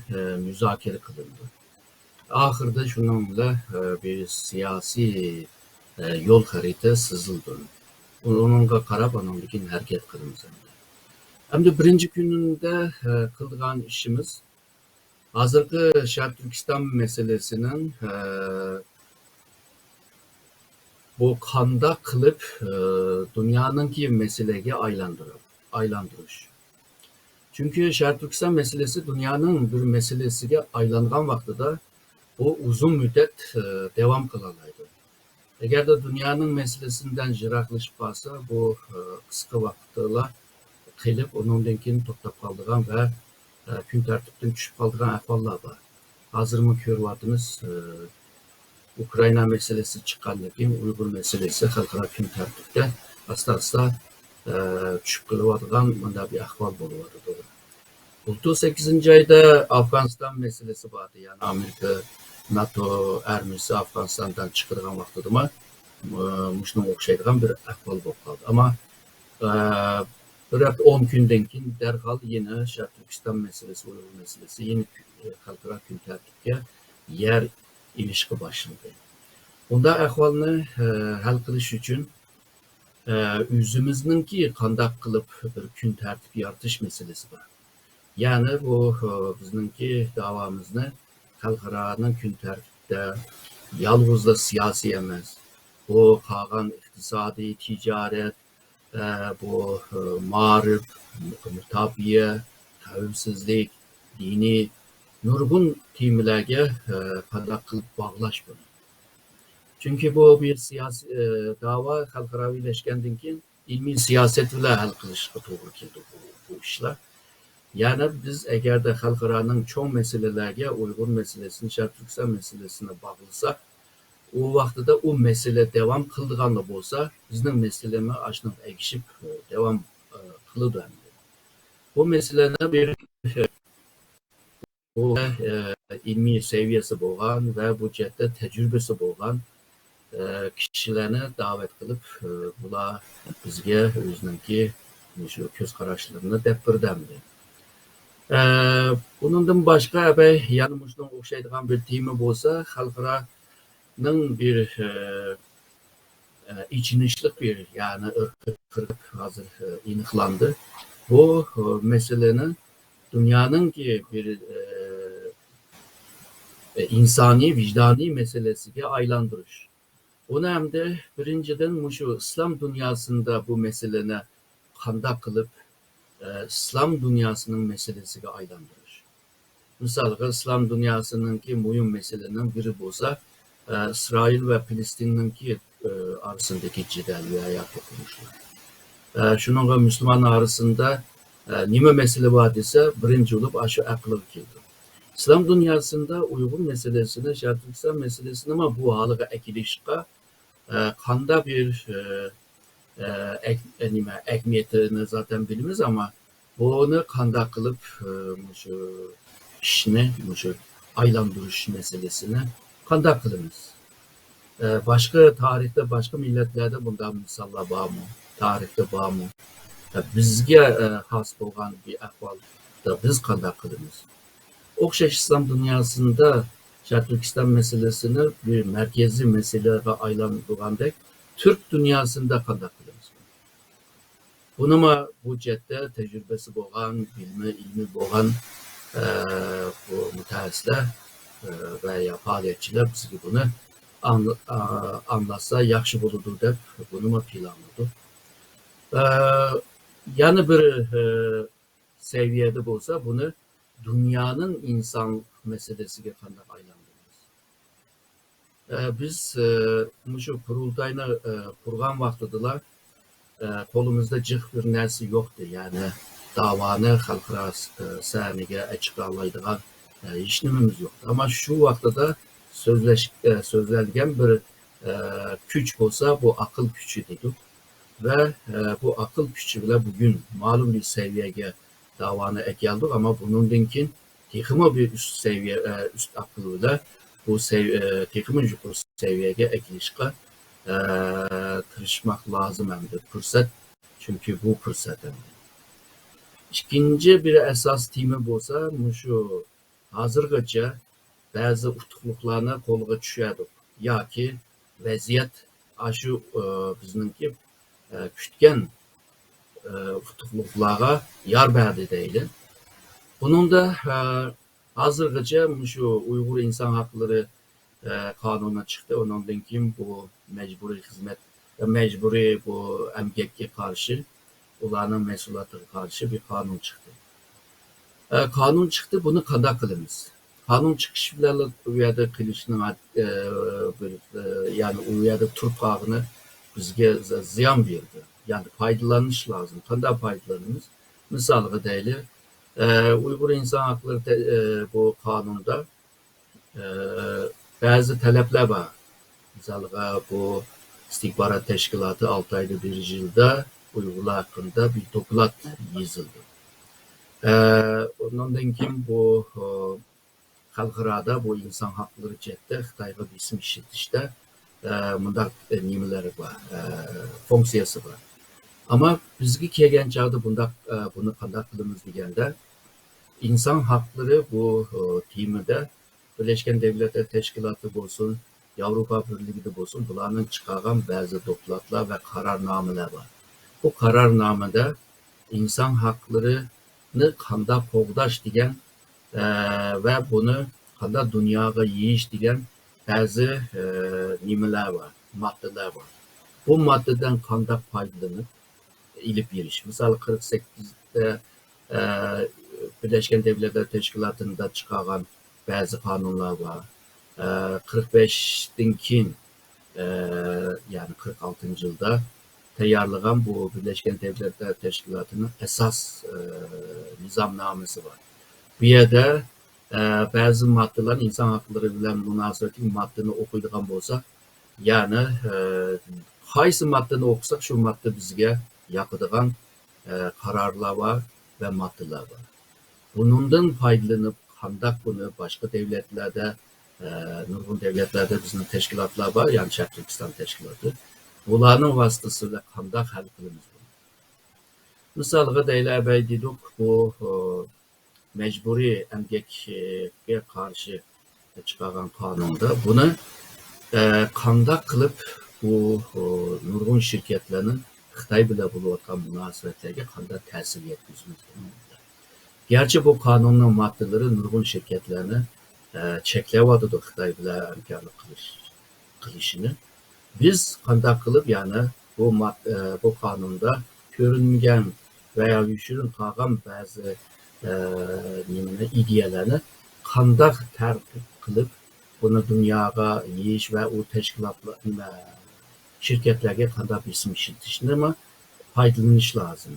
müzakere qilindi. Ahırda şununla bir siyasi yol xarita sızıldı. Onunla qarab onundan keyin harakat qilamiz. Hamda birinchi gününde qilgan işimiz hozirgi Sharq Turkiston meselesinin bu kanda kılıp dünyanınki meseleye aylandırış. Çünkü Sharq Turkiston meselesi dünyanın bir meselesiga aylangan vaqtida o uzun müddet devam kılalaydı. Eğer de dünyanın meselesinden jiraklaşıp kalsa bu kısa vaqtda qilib onundan keyin to'xtab qoldigan va kun tartibdan tushib qoldigan ahvollar bor. Hozirmi ko'ryapmiz, Ukrayna meselesi chiqqandan keyin Uyg'ur meselesi xalqaro kun tartibda asta-asta tushib qolayotgan bunday bir ahvol bo'lyapti. 38. ayda Afg'oniston meselesi vardı. Yani Amerika, NATO armiyasi Afg'onistondan chiqadigan vaqtida shunga o'xshaydigan bir ahvol bo'lib qoldi. Ama bir 10 kundan keyin darhol yana Sharq Turkiston meselesi, Uyg'ur meselesi yeni xalqaro kun tartibga yer ilishga boshladi. Bunda ahvolni hal qilish uchun o'zimizningki qanday qilib bir kun tartib yaratish meselesi bor. Yani bu bizningki davamizni xalqaroning kun tartibda yolg'izla siyosiy emas, bu qolgan iqtisodiy, tijorat, bu ma'rif, mutabiye, xavfsizlik, diniy nurg'un temalarga qanday qilib bog'lash buni. Çünkü bu bir siyasi dava xalqaroviylashgandan keyin ilmiy siyoset bilan hal qilishga to'g'ri keldi bu ishlar. Yani biz eğer de xalqaroning çoğu meselelerge Uyghur meselesini, Sharq Turkiston meselesini bağlasak, o vaqtida o mesele devam qildiganli bo'lsa, bizning meselemi aşınıp ekişip devam qiladi. Bu meseleni bir bu ilmiy seviyesi bo'lgan ve bu jihatda tecrübesi bo'lgan kişilerini davet qilib, bular bizga o'zininki shu ko'z qarashlarini deb birdamdi. Bundan başka yani şuna o'xshaydigan bir tema bo'lsa, xalqaroning bir içinişlik bir yani ırkçılık hazır iniqlandı. Bu meselenin dünyanın ki bir insani, vicdani meselesiga aylandırış. Onu hem de birinciden şu İslam dünyasında bu meseleni qanday qilib İslam dünyasının meselesiga aylandırış. Misalga İslam dünyasınınki mühim meselenin biri bo'lsa, İsrail ve Filistin'ninki arasındaki cidal veya to'qnashuvlar. Şununla Müslüman arasında nima mesele var dese birinci olup aşı akıllı keldi. İslam dünyasında Uygur meselesini, Sharq Turkiston meselesini ama bu halıga ekilişqa qanday bir ekmiyetini zaten bilimiz ama bunu qanday qilib şu ishni, şu aylandırış meselesini qanday qilamiz? Başka tarihte, başka milletlerde bundan misallar var mı? Tarihte var mı? Bizge has bo'lgan bir ahvolda biz qanday qilamiz? O'xshash İslam dünyasında Sharq Turkiston meselesini bir merkezi meseleye aylandırgandek Türk dünyasında qanday qilamiz? Bunu bu jihatda tecrübesi bo'lgan, ilmi bo'lgan bu mutaxassislar veya faoliyatchilar bizga buni anlatsa yaxshi bo'ladi deb buni planladı. Yani bir seviyede bo'lsa bunu dünyanın insan meselesiga qanday aylandıramiz? Biz şu qurultayni qurgan vaqtidalar qo'limizda jiq bir narsa yo'qdi. Yani davani xalqaro sahnaga chiqaroladigan hech nimamiz yo'qdi. Ama şu vaqtida so'zlangan bir kuch bo'lsa, bu aql kuchi dedik. Ve bu akıl gücü bile bugün malum bir seviyeye davanı geldik ama bunundan keyin texmi bir üst seviye, üst akılıyla bu texmi yuqori seviyeye ekilishga tirishmak lazım hem de fırsat. Çünkü bu fırsat hem de. İkinci bir esas tema bo'lsa, şu hazırgacha bazı utuqliqlarni qo'lga tushirdik. Yoki vaziyat shu bizninki kütken utuqliqlarga yar berdi deyli. Bunun da hazırgacha şu Uygur insan hakları kanuna çıktı. Ondan keyin bu mecburi hizmet ve mecburi bu emgekке karşı ularning mesuliyatlariga karşı bir kanun çıktı. Kanun çıktı, bunu qanday qilamiz? kanun çıkış bilen uyada kılışının yani uyada turpağını bizge ziyan verdi. Yani faydalanış lazım. Kanda faydalanımız. Misalı değil, Uygur insan hakları bu kanunda bazı talepler var. Mesela bu istihbarat teşkilatı 6 ayda bir yılda Uygurlar hakkında bir doklat yazıldı. Ondan kim bu halkırada bu insan hakları cette Xitayga bir isim işletişte bundak nimeleri var, fonksiyası var. Ama bizgi kelgen çağda bunu qanday qilamiz deganda insan hakları bu timide Birleşken Devletler Teşkilatı olsun, Avrupa Birliği'de olsun, bunların çıkargan bazı doklatlar ve kararnameler var. Bu kararnamede insan haklarını qanday qoğdaş degen ve bunu qanday dünyaya yiyiş degen bazı nimeler var, maddeler var. Bu maddeden qanday faydalanıp ilip yeriş. Mesela 48'de Birleşken Devletler Teşkilatı'nda çıkargan bazı kanunlar var. 45'ten keyin yani 46. yılda tayarlanan bu Birleşken Devletler Teşkilatı'nın esas nizamnamesi var. Bu yerde bazı maddeler insan hakları bilen münasebetli maddeni okuyduğun olsa yani haysi maddeni okusak şu madde bizge yakıdığan kararlar var ve maddeler var. Bundan faydalanıp kandak bunu başka devletlerde nurgun devletlerde bizim teşkilatlar var yani Şark Türkistan Teşkilatı. Bunların vasıtasıyla kandak hal kılımız bunu. Misalga deyler bey dedik bu mecburi emgekge karşı çıkargan kanunda bunu kandak kılıp bu nurgun şirketlerinin Xitay bile buluvatkan münasebetlerge kandak tesir yetkizimiz. Gerçi bu kanunun maddeleri nurgun şirketlerini çeklevadıdır Xitay bile imkanı kılışını. Biz kandak kılıp yani bu kanunda görünmeyen veya yüşürün kalgan bazı ideyelerini kandak terk kılıp bunu dünyaya yiyiş ve o teşkilatlar şirketlerge kandak isim işletişinde ama faydalanış lazım.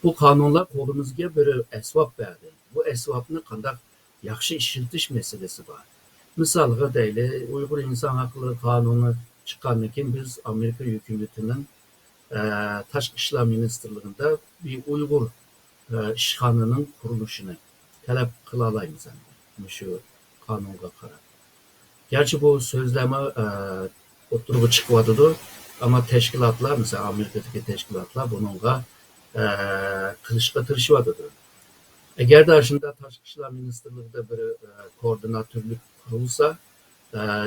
Bu kanunlar kolumuzga bir esvap verdi. Bu esvapını kandak yaxşı işletiş meselesi var. Misalga deyli Uygur İnsan Hakları Kanunu çıkandan keyin biz Amerika hükümetinin Taşkı İşler Ministerliğinde bir Uygur işhanının kuruluşunu talep kılalayımız. Şu kanunga karab. Gerçi bu sözleme oturup çıkmadı ama teşkilatlar mesela Amerika'daki teşkilatlar bununla kılışqa tırışıvadıdır. Eğer de aşında Taşkı İşler Ministerliği'de bir koordinatörlük kurulsa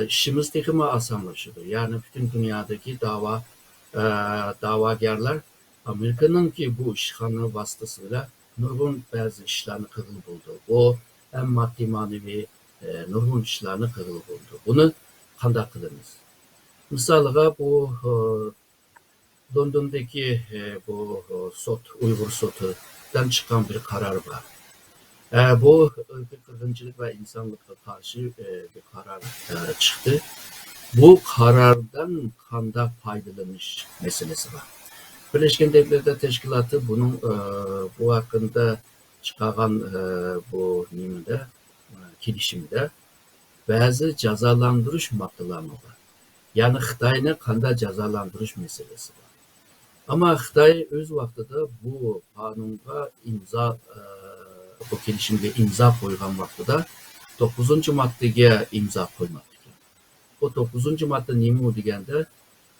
işimiz tekimi asanlaşır. Yani bütün dünyadaki davagarlar Amerika'nın ki bu işhanı vasıtasıyla nurgun bazı işlerini kırıl buldu. O hem maddi manevi nurgun işlerini kırıl buldu. Bunu kandak kılınız. Misalga bu London'daki bu Uygur sotu'dan çıkan bir karar var. Bu kırgıncılık ve insanlıkla karşı bir karar çıktı. Bu karardan kanda faydalanış meselesi var. Birleşken Devletler Teşkilatı bunun bu hakkında çıkan bu nimede, kilişimde bazı cezalandırış maddeleri var. Yani Xitay'ını kanda cezalandırış meselesi var. Ama Xitay öz vaxtıda bu kanunga bu kelişimge imza koygan vaxtıda 9. maddege imza koymadı. O 9. madde nemi degende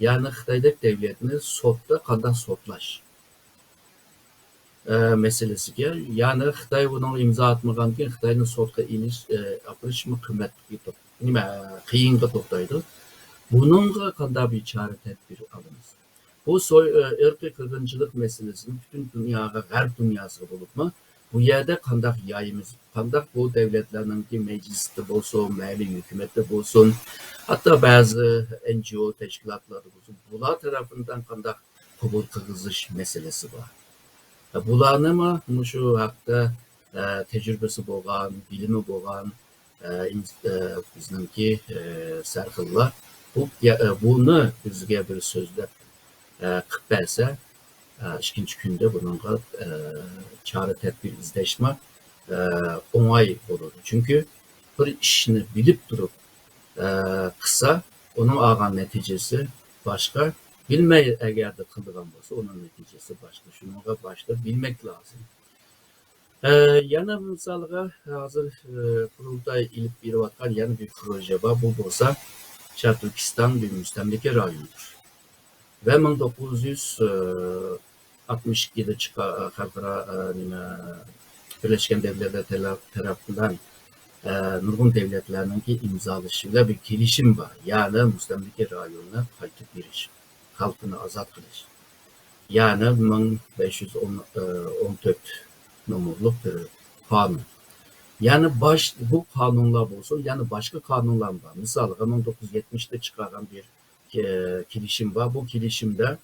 yani Xitay'daki devletini sotda kanda sotlaş meselesiga yani Xitay bunu imza atmagan keyin Xitayning sotga apirish qiyinga to'xtaydi. Bununla kanda bir çare tedbir alınız. Bu ırkı kırgıncılık meselesini bütün dünyaya, garp dünyası bulup mu? Bu yerde kandak yayımız, kandak bu devletlerin ki mecliste olsun, mali hükümette olsun, hatta bazı NGO teşkilatları olsun, bunlar tarafından kandak kabul kılgızış meselesi var. Bunların ama şu hakta tecrübesi boğan, bilimi boğan bizningki sarxillar buni bizga bir so'zlab qilib bersa, ikkinchi kunda bunga chora tadbir izlashma o'ng'ay bo'ladi. Chunki bir ishni bilib turib qilsa, onun olgan natijasi boshqa. Bilmay agarda qildigan bo'lsa, onun natijasi boshqa. Shunga boshda bilmek lazım. Yana misalga hozir qurultay ilib berayotgan yana bir proje var. Bu bo'lsa Sharq Turkiston bir mustamlika rayonidir. Ve 1962'de çıkan xalqaro Birleşken Devletler tarafından nurgun devletlerinin imzalaşıyla bir gelişim var. Yani mustamlika rayonuna qaytib berish, halkını azat qilish. Yani 1514 numaralı bir kanun. Yani bu kanunlar olsun, yani başka kanunlar var. Mesela 1970'de çıkaran bir kilişim var. Bu kilişimde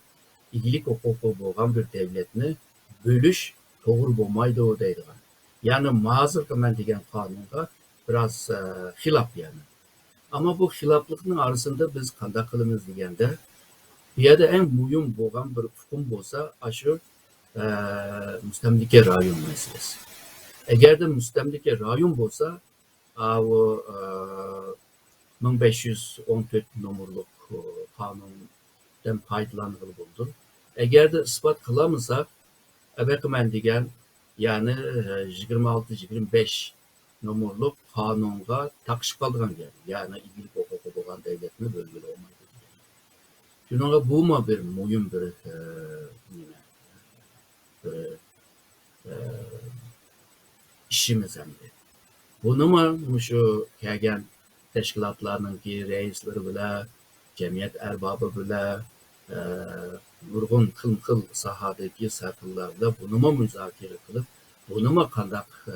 iyilik hukuku olan bir devletini bölüş doğru bulmaydı o deydi. Yani mazır kımen degen kanunda biraz hilaf yani. Ama bu hilaflıkın arasında biz kanda kılımız degende bir yerde en mühim olan bir hukum olsa aşı mustamlika rayon meselesi. Eğer de mustamlika rayon olsa o 1514 numaralı kanundan faydalanılı buldu. Eğer de ispat kılamızsa ben degen yani 26-25 numaralı kanunga takışıp kaldıran geldi. Yani iyilik hukuku olan devletine bölgeli olmaydı. Şununla bu mu bir mühim bir işimiz hem de. Bunu mu şu kelgen teşkilatlarının ki reisleri bile, cemiyet erbabı bile, nurgun kıl sahadaki sarkıllarla bunu mu müzakere kılıp, bunu mu kandak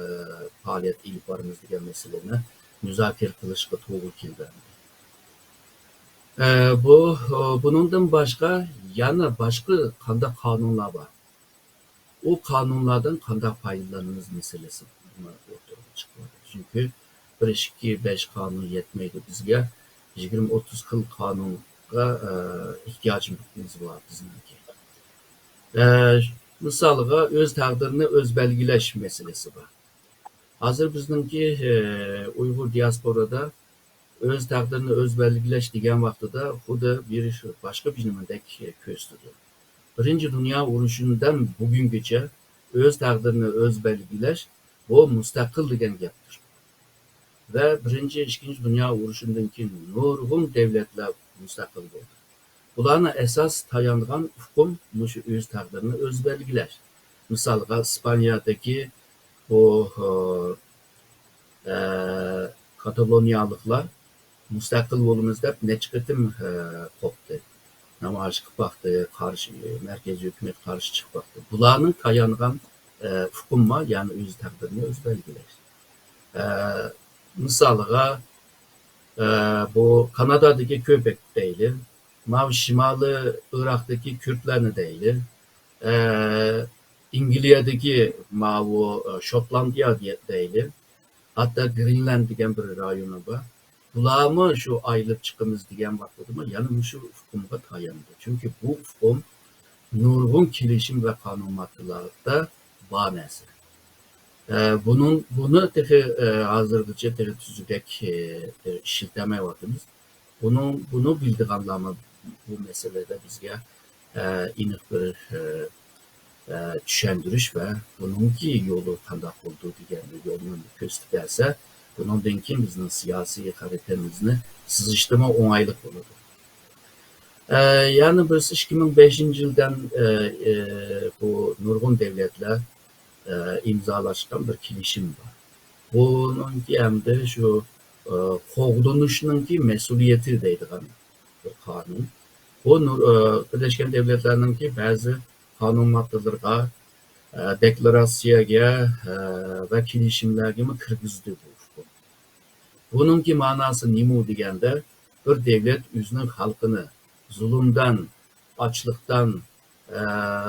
faaliyet ilip varımız diyen meseleni müzakere kılışkı tuğu kildi. Bunundan başka yana başka kandak kanunlar var. O kanunlardan kandak faydalanımız meselesi ortaya çıkmadı. Çünkü 1-2-5 kanun yetmeydi bizge. 20-30 kıl kanunga ihtiyacımız var bizimki. Misalga öz takdirini öz belgileş meselesi var. Hazır bizimki Uygur diasporada öz takdirini öz belgileş degen vaqtida xuddi bir başka bir nimedek köstüdü. Birinci Dünya Uruşundan bugünküçe öz takdirini öz belgileş bu müstakil degen gaptir. Ve birinci, ikinci Dünya Uruşundanki nurgun devletler müstakil oldu. Bularına esas tayanılan hukum muşu öz takdirini öz belgileş. Misalga İspanya'daki o Katalonyalıklar müstakil olumuz deb neçe qitim qoptu. Namoyish qilib baktı, karşı merkezi hükümet karşı çıkıp baktı. Bularning tayangan hukumma, yani öz takdirini öz belgileş. Misalga bu Kanada'daki köpek değil, Şimali Irak'taki Kürtlerini değil, İngiltere'deki Şotlandiya değil, hatta Greenland degen bir rayonu var. Bularmı şu aylık çıkımız degen vaxtıdır mı? Yani şu hukumga tayandı. Çünkü bu hukum nurgun kilişim ve kanun maddelerinde var nesi. Bunu hazırlıkça tüzüdek işilteme vaktimiz. Bunu bildiğinlerine bu meselede bizge inik bir düşendiriş ve bununki yolu kandak olduğu degen yolunu gösterse bundan keyin bizning siyosiy harakatimizni sızıştırma o'ng'aylik bo'ladi. Yani biz 2005 yıldan bu nurgun devletler imzalaşkan bir kilişim var. Bununki hem de şu qo'g'dinishninki mesuliyeti deydigan bir kanun. Bu Birleşken Devletler'ninki bazı kanun maddelerine, deklaratsiyaga ve kilişimlerge mi kirgizdi bu. Bununki manası nima deganda bir devlet o'zining xalqini zulmdan, ochlikdan,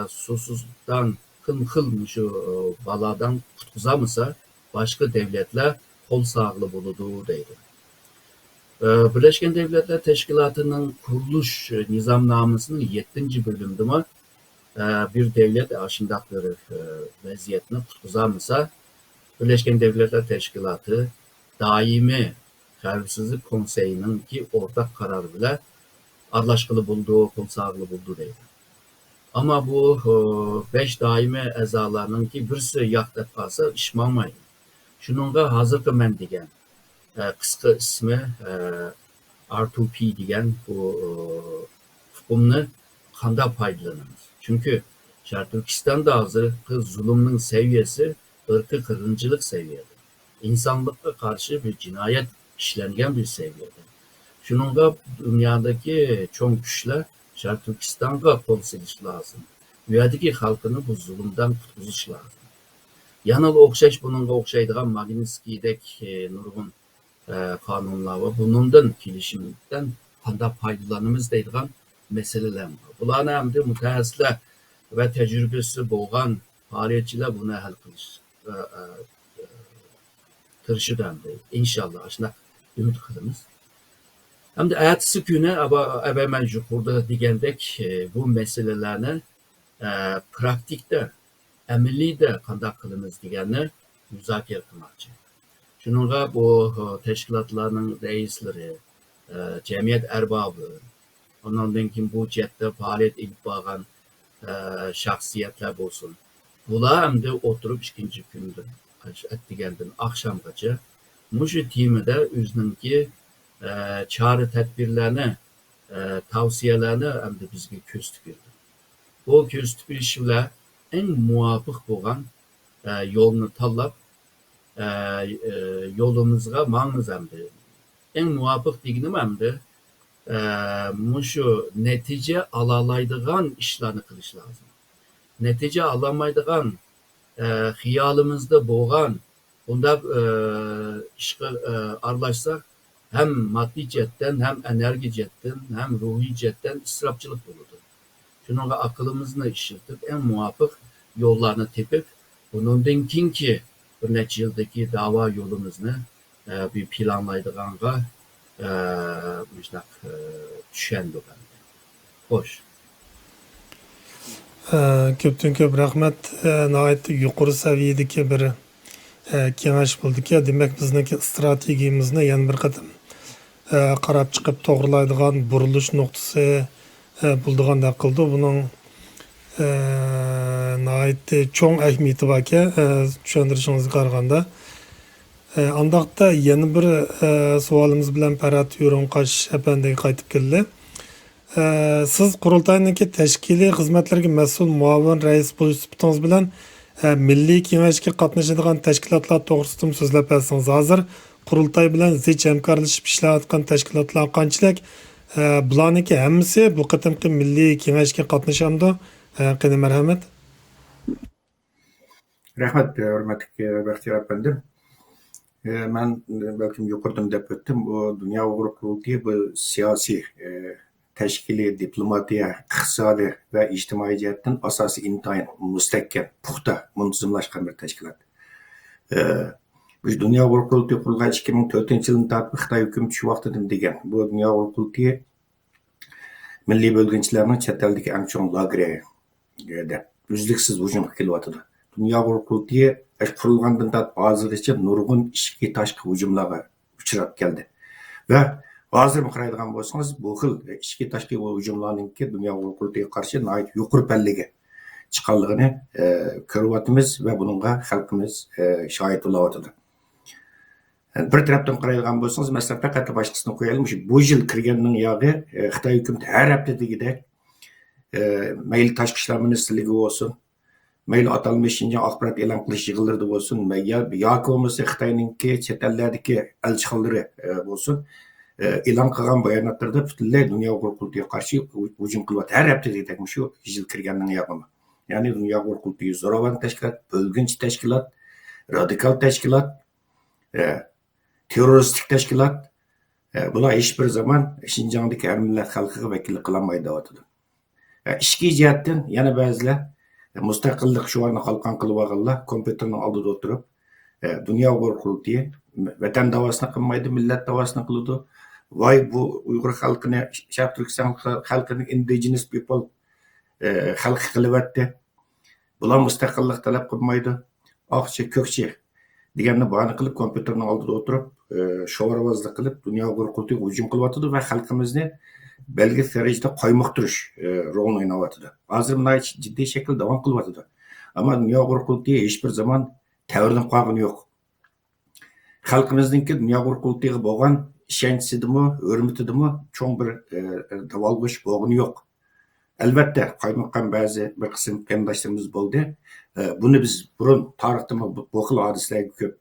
susuzlikdan, xil shu baladan qutqizamasa, başka devletler qol sağlığı buludu deydi. Birleşken Devletler Teşkilatı'nın kuruluş nizamnamasının 7. bölümünde bir devlet aşındakları vaziyetini tutuzamasa Birleşken Devletler Teşkilatı daimi Xavfsizlik Konseyi'nin ki ortak kararı bile anlaşkılı bulduğu, kol sağlığı buldu deydi. Ama bu 5 daimi əzalarının ki birisi yaxtap qalsa işmamaydı. Şununla hazırki mən degan qısqa ismi R2P degan bu hukumni qanday foydalanamiz? Çünkü Türkistan'da hazırki zulümün seviyesi ırkı kırgınçılık seviyede. İnsanlıkla karşı bir cinayet işlengen bir seviyede. Şununla dünyadaki çoğun güçler Türkistan'a kol siliş lazım. Dünyadaki halkını bu zulümden kurtuluş lazım. Yanıl okşaş bununla okşaydıgan Magnitski'dek nurgun kanunlar var. Bunundan kilişimden qanday faydalanımız deydigan meseleler var. Bularni hamda mutaxassislar ve tecrübesi bo'lgan faaliyetçiler bunu hal qilish tirishadi hamda inşallah shunday umid qilamiz. Hamda ertesi günü ben yuqorida degandek bu meselelerini praktikte, amaliyda qanday qilamiz deganni muzokara qilmoqchi. Shuningga bu teşkilatlarning reisleri, cemiyet erbabı, ondan keyin bu jihatda faoliyat ilib borgan shaxsiyatlar bo'lsin. Bular hamda o'tirib ikkinchi kunda degandan oqshomgacha mushu temada o'zininki çare tedbirlerini, tavsiyelerini hamda bizga ko'z tikildi. Bu ko'z tikilish bilan eng muvofiq bo'lgan yo'lni tanlab yo'limizga mangimiz hamda eng muvofiq deganim hamda mushu natija alalaydigan ishlarni qilish lozim. Natija alamaydigan xiyolimizda bo'lgan bunda ishga aralashsak hem maddi cihetten, hem enerji cihetten, hem ruhi cihetten israfçılık bulundu. Şununla akılımızla işletip en muvaffak yollarını tepip bunun ki bir neçə yıldaki dava yolumuzni bir planlaydığanğa düşendi. Hoş. Köpten köp rahmet. Nəhayət yuqori seviyedeki bir kengash bo'ldi ki, demak bizniki strategiyamizni yana bir qatam qarab chiqib to'g'rilaydigan burilish nuqtasi bo'ldiganda qildi. Buning nəhayət cho'ng ahamiyati bor ekan, tushuntirishingizga qaraganda. Andaqda yana bir savolimiz bilan Farhat Yo'ronqosh apandiga qaytib keldi. Siz qurultayniki tashkiliy xizmatlarga mas'ul muavin rais bo'lish sifatingiz bilan Milliy kengashga qatnashadigan tashkilotlar to'g'risida so'zlab bersangiz. Hozir qurultay bilan zich hamkorlashib ishlayotgan tashkilotlar qanchalik? Bularniki hammasi bu qatimqi milliy kengashga qatnashamdi. Qani marhamat. Rahmat, hurmatli Baxtiyor apandim. Ben belki yuqoridan deb o'tdim. Bu Dünya Uyg'ur qurultayı bu siyosiy təşkili, diplomatiya, iqtisadi və ictimai cəhətdən əsası intayın müstəhkəm, puxta, muntazamlaşqan bir təşkilat. Bu Dünya Uyg'ur qurultayı qurulğan 2004 yılını tartib Xitoy hökuməti şu vaqtdan degan. Bu Dünya Uyg'ur qurultayı milliy bölgünçilərinin chet eldagi eng cho'ng lageriga uzluksiz hujum qilyapti. Dünya Uyg'ur qurultayı qurulgandan tartib hozirgacha nurg'un ichki tashqi hujumlarga uchrab keldi. Va hozir qaraydigan bo'lsangiz, bu xil ichki tashqi hujumlarninki Dünya Uyg'ur qurultayıga qarshi nihoyat yuqori pallaga chiqqanligini ko'ryapmiz va buningga xalqimiz shohid bo'lyapti. Bir tarafdan qaraydigan bo'lsangiz, masalan, faqat boshqasini qo'yaylik. Bu yil kirganning yog'i Xitoy hukumati har hafta degidek mayli tashqi ishlar ministrligi bo'lsin, mayli atalmish Şinjan axborot e'lon qilish yig'inlarida bo'lsin, yoki bo'lmasa Xitoyninki chet ellardagi elchixonalari bo'lsin, e'lon qilgan bayonotlarda butunlay Dünya Uyg'ur qurultayiga qarshi hujum qilyapti. Har hafta degidek shu yil kirganning yog'i. Ya'ni Dünya Uyg'ur qurultayi zo'ravon tashkilot, bölgünç tashkilot, radikal tashkilot, terroristik tashkilot. Bular hech bir zaman Şinjandagi har millat xalqiga vakillik qilolmaydi deyapti. Ishki jihatdan yana ba'zilar mustaqillik shuarni qalqon qilib olganlar kompyuterning oldida o'tirib Dünya Uyg'ur qurultayi vatan davasını kılmaydı, millet davasını kılıdı. Vay bu Uygur halkını, Şarkı Türkistan halkını indigenous people halkı kılıvetti. Bular müstakillik talep kılmaydı. Akçı, kökçü deganni bahane qilib kompyuterning oldida o'tirib sho'ravozlik qilib dunyo qo'rqituga hujum qilyotdi va xalqimizni belgi darajada qoymoqtirish rolini o'ynayotdi. Hozir bunday jiddiy shaklda davom qilyotdi. Ammo dunyo qo'rqituga hech bir zaman ta'virlanib qolgani yo'q. Xalqimizningki dunyo qo'rqituga bo'lgan ishonchidimi, hurmatidimi cho'ng bir davolg'ish bo'lgani yo'q. Albatta, qaymoqqan ba'zi bir qism qarindoshlarimiz bo'ldi. Buni biz burun tarixda bu xil hodisalarga ko'p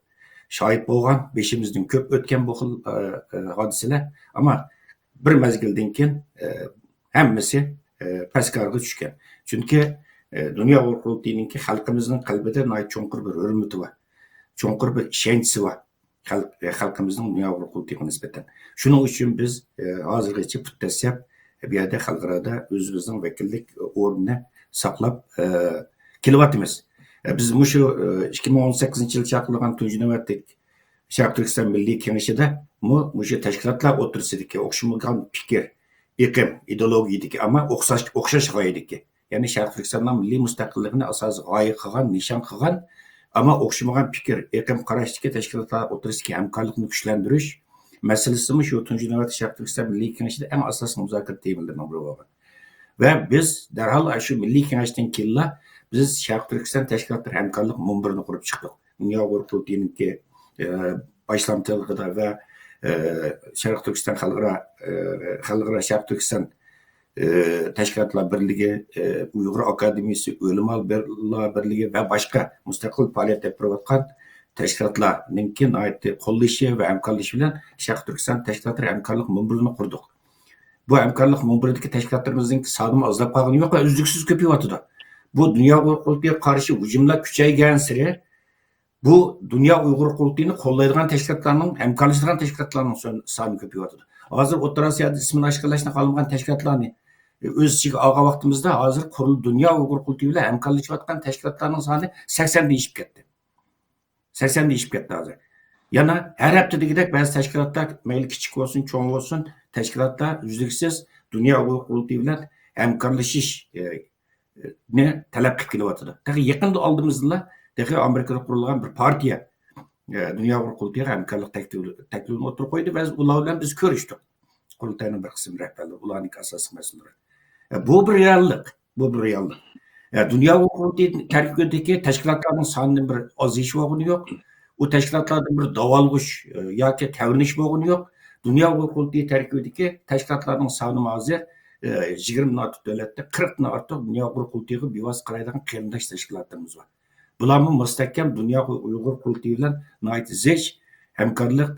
shohid bo'lgan, beshimizdan ko'p o'tgan bu xil hodisalar. Ammo bir mezgildan keyin hammasi pastkarga tushgan. Chunki dunyo qo'rqituninki xalqimizning qalbida cho'nqir bir hurmati bor, cho'nqir bir ishonchi bor xalqimizning dunyo qo'rqituga nisbatan. Shuning uchun biz hozirgacha puttasyap bir yerde xalqarada o'zimizning vakillik o'rnini saqlab kelyapmiz. Biz shu 2018-yil chaqirgan tunji navbatlik Sharq Turkiston Milliy Kengashida shu tashkilotlar o'tirsidagi o'xshamagan fikr, iqim, ideologiyadagi, ammo o'xshash g'oyadagi. Ya'ni Sharq Turkistonning milliy mustaqilligini asos g'oya qilgan, nishon qilgan, ammo o'xshamagan fikr, iqim qarashdagi tashkilotlar o'tirsidagi hamkorlikni kuchlantirish meselesini şu tunji navbatlik Sharq Turkiston Milliy Kengashida eng asosiy muzokara temalardan biri bo'lgan. Va biz darhol shu Milliy Kengashdan keyin biz Sharq Turkiston tashkilotlar hamkorlik munbirini qurib chiqdik. Dunyo qo'rqituninki boshlamchiligida va Sharq Turkiston xalqaro Sharq Turkiston tashkilotlar birligi, Uyg'ur akademiyasi, O'limlar birligi va boshqa mustaqil faoliyat olib borayotgan tashkilotlarninki qo'llashi va hamkorlashi bilan Sharq Turkiston tashkilotlari hamkorlik munbirini qurdik. Bu hamkorlik munbiridagi tashkilotlarimizning soni ozlab qolgani yo'q va uzluksiz ko'payyapti. Bu dunyo qo'rqituga qarshi hujumlar kuchaygan sari bu dunyo Uyg'ur qo'rqutini qo'llaydigan tashkilotlarning, hamkorlashadigan tashkilotlarning soni ko'payyapti. Hozir O'rta Osiyoda ismini oshkorlashni qolmagan tashkilotlarni o'z ichiga olgan vaqtimizda hozir dunyo Uyg'ur qo'rquti bilan hamkorlashayotgan tashkilotlarning soni 80 ga yetib ketdi. 80 deyishib ketdi hozir. Yana her haftadagidek ba'zi tashkilotlar mayli kichik bo'lsin, cho'ng bo'lsin, tashkilotlar uzluksiz dunyo qo'rquti bilan hamkorlashishni talab qilib kelyapti. Tabii yaqinda oldimizda Amerikada qurilgan bir partiya dunyo qo'rqutiga hamkorlik taklifini o'tirib qo'ydi va ular bilan biz ko'rishdik. Qurultayning bir qism rahbarlari, ularning asosiy mas'ullari. Bu bir reallik, bu bir reallik. Dunyo qo'rquti tarkibidagi tashkilotlarning sonining bir ozishi bo'lgani yo'q. U tashkilotlarning bir davolg'ish yoki tavrinish bo'lgani yo'q. Dunyo qo'rquti tarkibidagi tashkilotlarning soni hozir 20 dan ortiq davlatda 40 dan ortiq dunyo qo'rqutiga bevosita qaraydigan qarindosh tashkilotlarimiz bor. Bularni mustahkam dunyo Uyg'ur qo'rquti bilan zich hamkorlik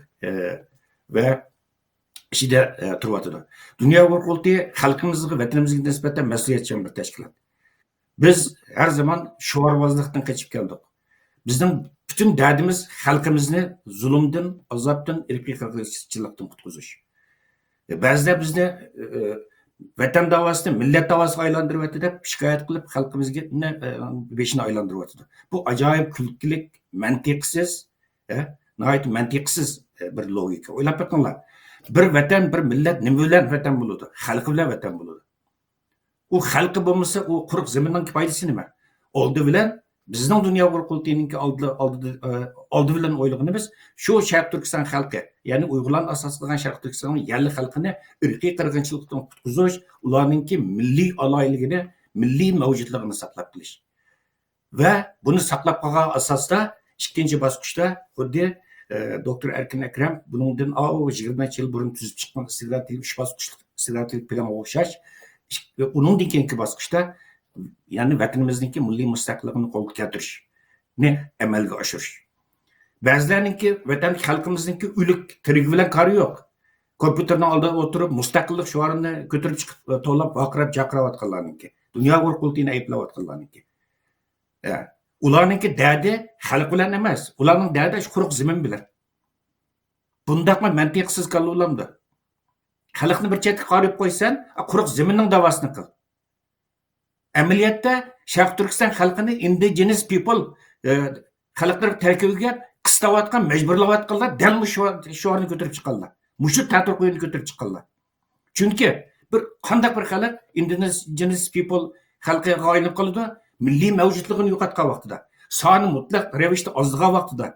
va ishida turyapti. Dunyo qo'rquti xalqimizga, vatanimizga nisbatan mas'uliyatchan bir tashkilot. Biz her zaman sho'rvozlikdan qochib keldik. Bizning bütün derdimiz xalqimizni zulmdan, azobdan, irqiy qirg'inchilikdan qutqizish. Ba'zilar bizni vatan davosini millat davosiga aylantiryapti deb shikoyat qilib xalqimizga beshini aylantiryapti. Bu ajoyib kulkilik, mantiqsiz, nihoyat mantiqsiz bir logika. O'ylab baqqanlar. Bir vatan, bir millat nima bilan vatan bo'ladi? Xalqi bilan vatan bo'ladi. U xalqi bo'lmasa, u quruq zaminning foydasi nima? Oldi bilan bizning dunyo qo'rqutininki oldi bilan o'ylaganimiz shu Sharq Turkiston xalqi, ya'ni Uyg'urlarning asos qilgan Sharq Turkistonning yerli xalqini irqiy qirg'inchilikdan qutqizish, ularningki milliy aloyligini, milliy mavjudligini saqlab qilish. Va buni saqlab qolgan asosda ikkinchi bosqichda xuddi doktor Erkin Akram buningdan 20 yil burun tuzib chiqqan strategik 3 bosqichli strategik planga o'xshash uningdan keyingi bosqichda ya'ni vatanimizningki milliy mustaqilligini qo'lga keltirishni amalga oshirish. Ba'zilarningki vatan xalqimizningki o'lik tirik bilan qari yo'q. Kompyuterning oldida o'tirib mustaqillik shuarini ko'tarib chiqib to'lab baqirib chaqirayotganlarningki, dunyo qo'rqutini ayblayotganlarningki. Ularningki derdi xalq bilan emas, ularning derdi shu quruq zamin bilan. Bundaqmi mantiqsiz qoluvlamdi. Xalqni bir chetga qarib qo'ysan, quruq zaminning davosini qil. Amaliyotda Sharq Turkiston xalqini indigenous people xalqlar tarkibiga qıstavotgan, majburlayotganlar dal shu orni ko'tarib chiqqanlar. Mushu ta'tir qo'yini ko'tarib chiqqanlar. Chunki bir qandaq bir xalq indigenous people xalqiga aylanib qoladi, milliy mavjudligini yo'qotgan vaqtida, soni mutlaq ravishda ozdigan vaqtida,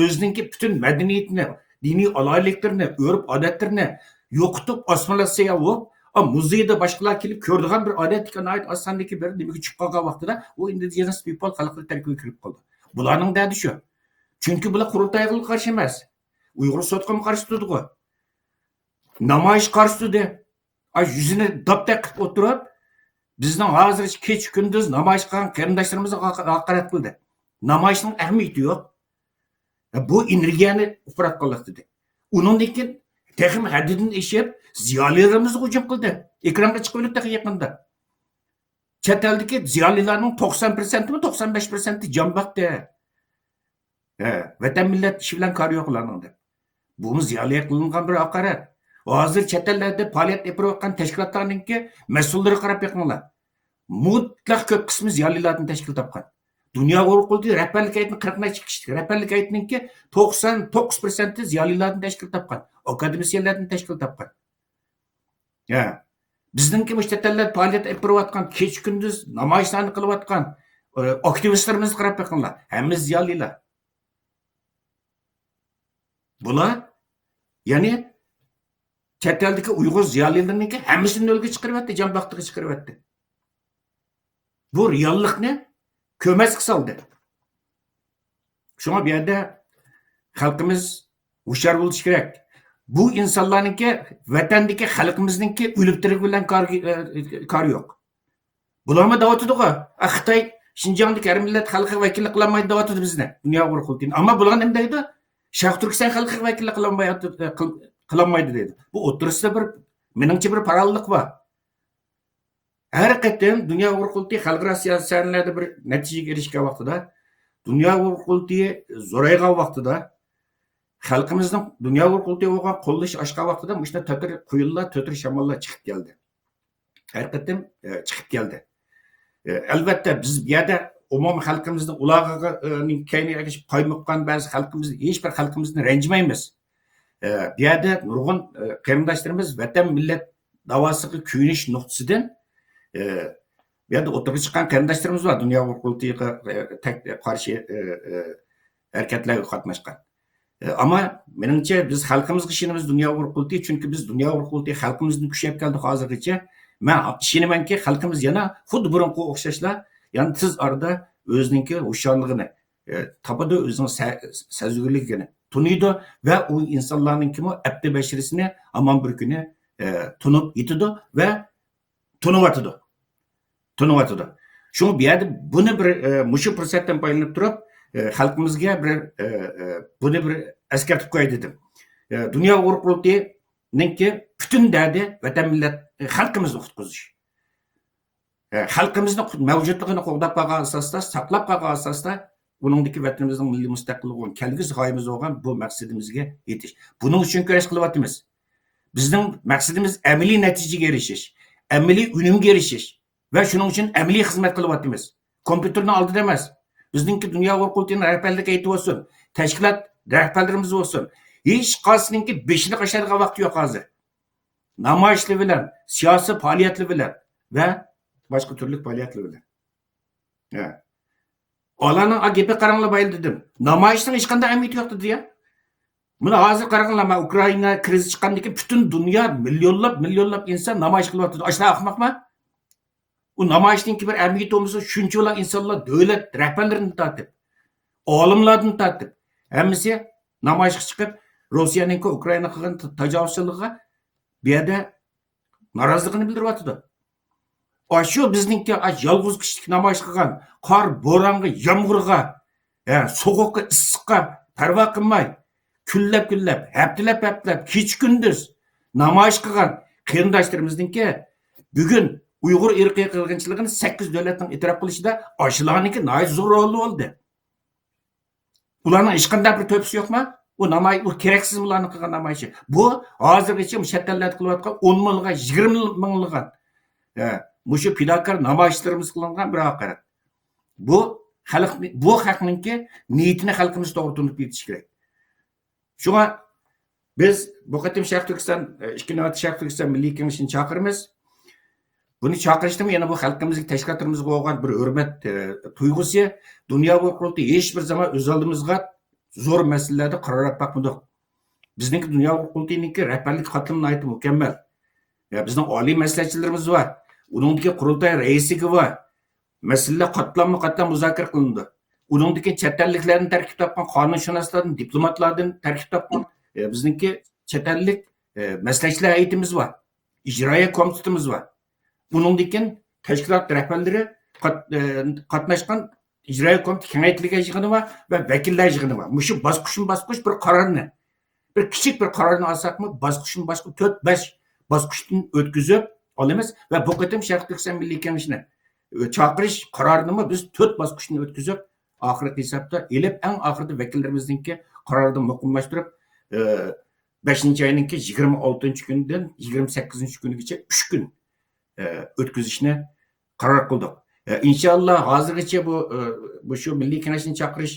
o'zininki butun madaniyatini, diniy alayliklarni, urf odatlarini yo'qotib osmonlasiga olib, muzeyda boshqalar kelib ko'radigan bir odatga oid osondagi bir nimaga chiqib qolgan vaqtida u indigenous people xalqi tarkibiga kirib qoldi. Bularning dadi shu. Chunki bular qurultayga qarshi emas. Uyg'ur sotqa qarshi turdi. Namoyish qarshi turdi. Yüzünü daptak qilib o'tirib, bizning hozir kech kunduz namoyish qilgan qarindoshlarimizga haqorat qildi. Namoyishning ahamiyati yo'q. Bu energiyani ifrat qildi dedi. Undan keyin texnik haddidan eshib, ziyolilarimizni hujum qildi. Ekranga chiqib o'tdi yaqinda. Chet eldagi ziyolilarning 90% mi 95% jon boqdi. Vatan millat ishi bilan kor yo'q ularning deb. Bu ziyoliga qilingan bir haqorat. Hozir chet ellarda faoliyat yapayotgan tashkilotlarningki mas'ullari qarab yiqinglar. Mutlaq ko'p qismi ziyolilardan tashkil topgan. Dunyo urquldi rahbarlik hay'atini 40 chiqishdi. Rahbarlik hay'atininki 99% ziyolilardan tashkil topgan. Akademisyenlardan tashkil topgan. Bizningki mushtatallar faoliyat yapayotgan, kech kunduz namoyishlarni qilayotgan aktivistlarimizni qarab yiqinglar. Hammasi ziyolilar. Bular ya'ni chet eldagi Uyg'ur ziyolilarniki hammasini yo'lga chiqaryapti, jon baxtiga chiqaryapti. Bu reallikni ko'masga soldi. Shunga bu yerda xalqimiz hushyor bo'lishi kerak. Bu insonlarniki vatandagi xalqimizniki o'lib tirik bilan kor yo'q. Bularni davatidi-ku. Xitoy Xinjiangdagi har millat xalqi vakillik qilolmaydi davatidi bizni. Dunyo urqultin. Ammo bular nima deydi? Sharq Turkiston xalqi vakillik qilolmaydi deydi. Bu o'tirisida bir meningcha bir parallellik bor. Har qatim dunyo urqulti xalqaro siyosatlarda bir natijaga erishgan vaqtida, dunyo urqulti zo'raygan vaqtida, xalqimizning dunyo urqulti bo'lgan qo'llash oshgan vaqtida mushta tatir quyunlar, tatir shamollar chiqib keldi. Har qatim chiqib keldi. Albatta biz bu yerda umumiy xalqimizning ulog'iga kayniga qo'ymoqgan ba'zi xalqimizni, hech bir xalqimizni ranjimaymiz. Bu yerda nurg'un qarindoshlarimiz vatan millat davosiga kuyinish nuqtasidan bu yerda o'tirib chiqqan qarindoshlarimiz bor, dunyo urqultiga qarshi harakatlarga qatnashgan. Ammo meningcha biz xalqimizga ishonamiz dunyo urqulti, chunki biz dunyo urqulti xalqimizni kuchayib keldi hozirgacha. Men ishonamanki xalqimiz yana xuddi burunga o'xshashlar, ya'ni tiz orada o'zininki hushyorligini topadi, o'zining sezgirligini tunuydi va u insonlarningkimi abdi bashirisini amon bir kuni tunib yetidi va tunyotidi. Shu bu yerda buni bir mushu fursatdan foydalanib turib xalqimizga bir buni bir eskartib qo'y dedim. Dunyo urqultininki butun dardi vatan millat xalqimizni qutqizish. Xalqimizning mavjudligini qo'g'dab qolgan asosda, saqlab qolgan asosda buningdagi vatanimizning milliy mustaqilligini, kelgusi g'oyamiz bo'lgan bu maqsadimizga yetish. Buning uchun kurash qilyapmiz. Bizning maqsadimiz amaliy natijaga erishish, amaliy unumga erishish va shuning uchun amaliy xizmat qilyapmiz. Kompyuterning oldida emas. Bizningki dunyo urqultining rahbarligi aytib olsin, tashkilot rahbarlarimiz bo'lsin. Hech qaysininki beshini qashadigan vaqti yo'q hozir. Namoyishlar bilan, siyosiy faoliyatlar bilan va boshqa turli faoliyatlar bilan. Olarning agipi qaranglar bayil dedim. Namoyishning hech qanday ahamiyati yo'q dedi ya. Buni hozir qaranglar, men Ukraina krizi chiqqandan keyin butun dunyo millionlab inson namoyish qilyapti. Ashlar ahmoqmi? U namoyishning bir ahamiyati bo'lmasa, shunchalar insonlar davlat rahbarlarini tortib, olimlarni tortib, hammasi namoyishga chiqib, Rossiyaning Ukraina qilgan tajovuzchiligiga bu yerda noroziligini bildiryapti. Shu bizningki yolg'iz kishilik namoyish qilgan, qor, bo'ronga, yomg'irga, sovuqqa, issiqqa parvo qilmay, kunlab, haftalab, kech kunduz namoyish qilgan qarindoshlarimizningki bugun Uyg'ur irqiy qirg'inchiligini 8 davlatning e'tirof qilishida ashlarniki noyat zo'r rol oldi. Ularning hech qanday bir to'pisi yo'qmi? U namoyish, u keraksiz ularning qilgan namoyishi. Bu hozirgacha mushattallar qilayotgan 10 mingga, 20 mingga mushu fidokor namoyishlarimiz qilingan bir haqorat. Bu bu xalqninki niyetini xalqimiz to'g'ri tunib yetish kerak. Shunga biz bu qatim Sharq Turkiston, ikki navbat Sharq Turkiston Milliy Kengashini chaqiramiz. Buni chaqirishdimi yana bu xalqimizga, tashkilotimizga bo'lgan bir hurmat tuyg'usi, dunyo huquqi hech bir zaman o'z oldimizga zo'r masalalarda qaror topmadik. Bizningki dunyo huquqiniki rahbarlik qatlamini aytib mukammal. Ya bizning oliy maslahatchilarimiz var. Uningdagi qurultay raisi var. Masala qatlam muzokara qilindi. Uningdagi chet elliklarni tarkib topgan qonunshunoslardan, diplomatlardan tarkib topgan bizningki chet ellik maslahatchilar heyetimiz var. İcraiya komitetimiz var. Buningdagi tashkilot rahbarlari qatnashgan icraiya komitet kengaytirilgan yig'ini var va vakillar yig'ini var. Mushu bosqichma-bosqich bir qarorni, bir kichik bir qarorni olsakmi, bosqichma-bosqich 4-5 bosqichdan o'tkazib olamiz va bu qatim Sharq Turkiston Milliy Kengashini chaqirish qarorini biz 4 bosqichdan o'tkazib, oxirgi hisobda elib eng oxirida vakillarimizningki qarorni muqimlashtirib 5-oyninki 26-kundan 28-kunigacha 3 kun o'tkazishni qaror qildik. İnşallah hozirgacha bu shu Milliy Kengashni chaqirish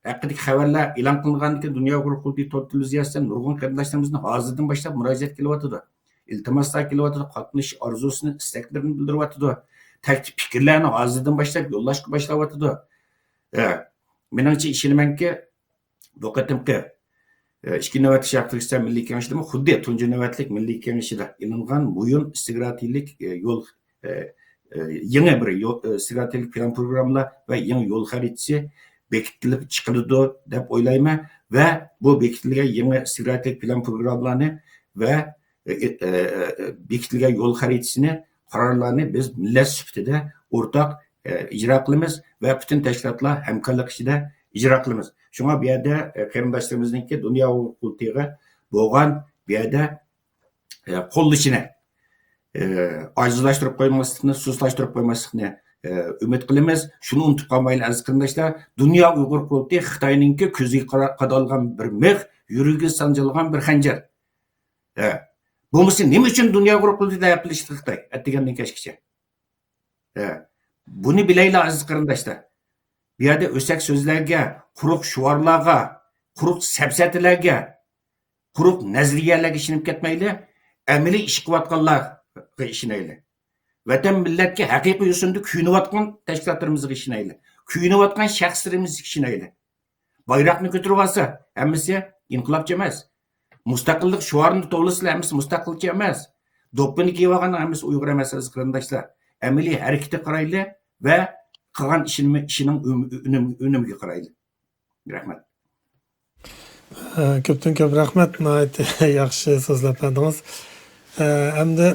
haqidagi xabarlar e'lon qilingandan dunyo huquqiy televiziyadan nurg'un qarindoshlarimizni hozirdan boshlab murojaat kelyapti. İltimoslar kelyapti, qatnashish orzusini, istaklarini bildiryapti. Taklif fikrlarni hozirdan boshlab yo'llashga boshlayapti. Menimcha ishonamanki bu qatimki ikki navbat Sharq Turkiston Milliy Kengashida xuddi tunji navbatlik Milliy Kengashida ilingan muhim strategik yo'l yangi bir strategik plan programmalar va yangi yo'l xaritasi bekitilib chiqiladi deb o'ylayman va bu bekitilgan yangi strategik plan programmalarni va bekitilgan yo'l xaritasini, qarorlarni biz millat sifatida o'rtaq ijro qilamiz va butun tashkilotlar hamkorlik ichida ijro qilamiz. Shunga bu yerda qarindoshlarimizninki dunyo huquqiga bo'lgan bu yerda qo'llashini ojizlashtirib qo'ymaslikni, sustlashtirib qo'ymaslikni umid qilamiz. Shuni unutib qolmaylik aziz qarindoshlar. Dunyo Uyg'ur qurultiyi Xitoyninki ko'ziga qadalgan bir mix, yurigiga sanjalgan bir xanjar. Bo'lmasa nima uchun dunyo Uyg'ur qurultiyida yapilishdi Xitoy? Atdigandan kechgacha. Buni bilaylik aziz qarindoshlar. Bu yerda o'sak so'zlarga, quruq shuvarlarga, quruq sapsatilarga, quruq nazriyalarga ishinib ketmaylik, amaliy ish qilayotganlarga ishonaylik. Vatan millatga haqiqiy yo'sinda kuyinayotgan tashkilotlarimizga ishonaylik. Kuyinayotgan shaxslarimizga ishonaylik. Bayroqni ko'tarib olsa, hammasi inqilobchi emas. Mustaqillik shuarini to'g'risida hammasi mustaqilchi emas. Do'ppini kiyib olgan hammasi Uyg'ur emas aziz qarindoshlar. Amaliy harakatga qaraylik va qilgan ishining unimiga qaraylik. Rahmat. Ko'pdan ko'p rahmat. Yaxshi so'zlab berdingiz. Endi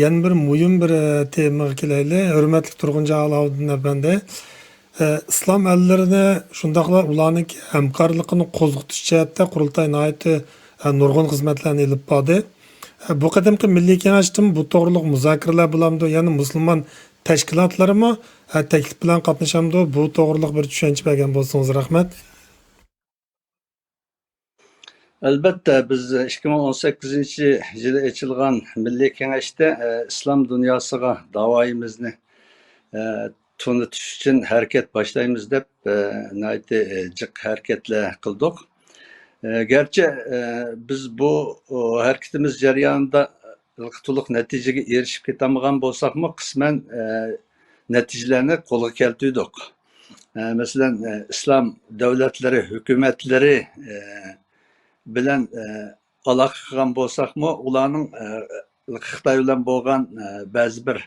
yana bir muhim bir temaga kelaylik. Hurmatli Turg'unjon Alavoddin apandi, islom ellerini shundoqla ularning hamkorligini qo'zg'atish jihatda qurultay nurg'un xizmatlarni olib bordi. Bu qadimki Milliy Kengashdan bu to'g'riliq muzokaralar bo'lamdi, ya'ni musulmon tashkilotlarimi taklif bilan qatnashamdi. Bu to'g'riliq bir tushuncha bergan bo'lsangiz rahmat. Albatta biz 2018-yili ochilgan Milliy Kengashda islom dunyosiga davoyimizni tunutish uchun harakat boshlaymiz deb jiq harakatlar qildik. Gerçi biz bu hareketimiz jarayonida to'liq natijaga erishib ketamagan bo'lsakmi, qisman natijalarni qo'lga keltirdik. Masalan, islom davlatlari, hukumatlari bilan aloqa qilgan bo'lsakmi, ularning Xitoy bilan bo'lgan ba'zi bir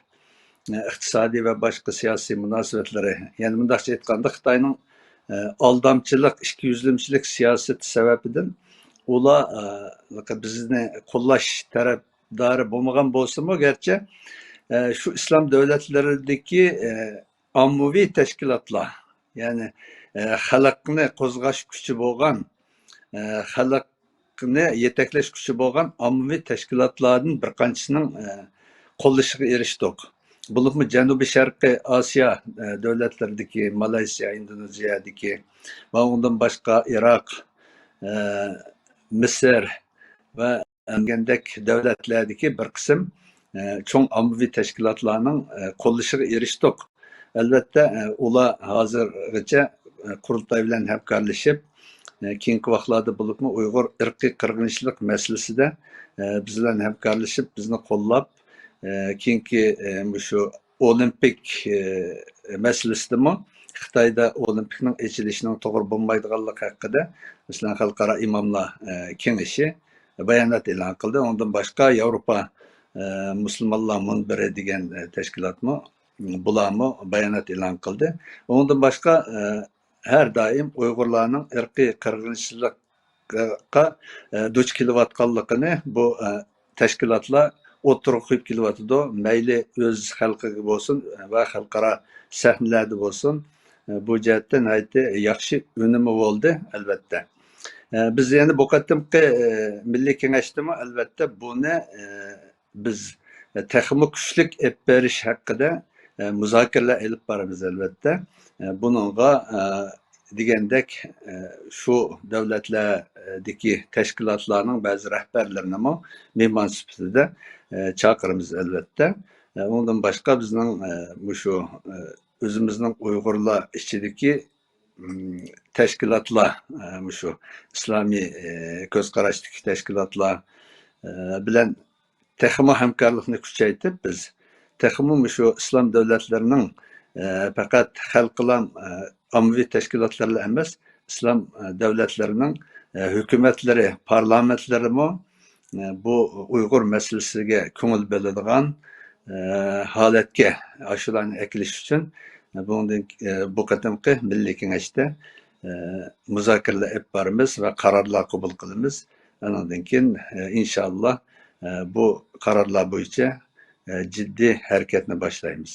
iqtisodiy va boshqa siyosiy munosabatlari, ya'ni bundoqcha aytganda Xitoyning aldamchilik, ikkiyuzlimchilik siyosati sababidan ular bizni qo'llash tarafdori bo'lmagan bo'lsa-mu, garchi shu islom davlatlaridagi ommaviy tashkilotlar, ya'ni xalqni qo'zg'ash kuchi bo'lgan, xalqni yetaklash kuchi bo'lgan ommaviy tashkilotlarning bir qanchasining qo'llashiga erishdik. Bulunma Janubi Sharqiy Osiyo davlatlaridagi, Malayziya, Indoneziyadagi va undan boshqa Iroq, Misr va angandek davlatlardagi bir qism cho'ng ommaviy tashkilotlarning qo'llashiga erishdik. Albatta, ular hozirgacha qurultay bilan hamkorlashib, keyingi vaqtlarda bo'libmi Uyg'ur irqiy qirg'inchilik masalasida biz bilan hamkorlashib, bizni qo'llab, keyingi shu olimpik masalasidami Xitoyda olimpikning echilishining to'g'ri bo'lmaydiganligi haqida masalan xalqaro imomlar kengashi bayonot e'lon qildi. Ondan boshqa Yevropa musulmonlar munbiri degan tashkilotmi bularmi bayonot e'lon qildi. Ondan boshqa her daim Uyg'urlarning irqiy qirg'inchilikqa duch kelayotganligini bu tashkilotlar o'tirib qo'yib kelyotidi. Mayli o'z xalqiga bo'lsin va xalqaro sahnalarda bo'lsin, bu jihatdan yaxshi unumi bo'ldi albatta. Biz yani bu qatimki Milliy Kengashdami albatta buni biz texmi kuchlik ep berish haqida muzokaralar elib boramiz albatta. Bununla degandek şu davlatlardagi tashkilotlarning ba'zi rahbarlarini mehmon sifatida chaqiramiz albatta. Ondan boshqa bizning shu o'zimizning Uyg'urlar ichidagi tashkilotlar, shu islomiy ko'z qarashdagi tashkilotlar bilan texmi hamkorlikni kuchaytirib biz texmi shu islom davlatlarining faqat xalqlar ommaviy tashkilotlarla emas, islom davlatlarining hukumatlari, parlamentlarimi bu Uyg'ur masalasiga ko'ngil bo'ladigan holatga shularni ekilish uchun bu qatimki Milliy Kengashda muzokaralar olib boramiz va qarorlar qabul qilamiz. Ondan keyin inshaalloh bu qarorlar bo'yicha jiddiy harakatni boshlaymiz.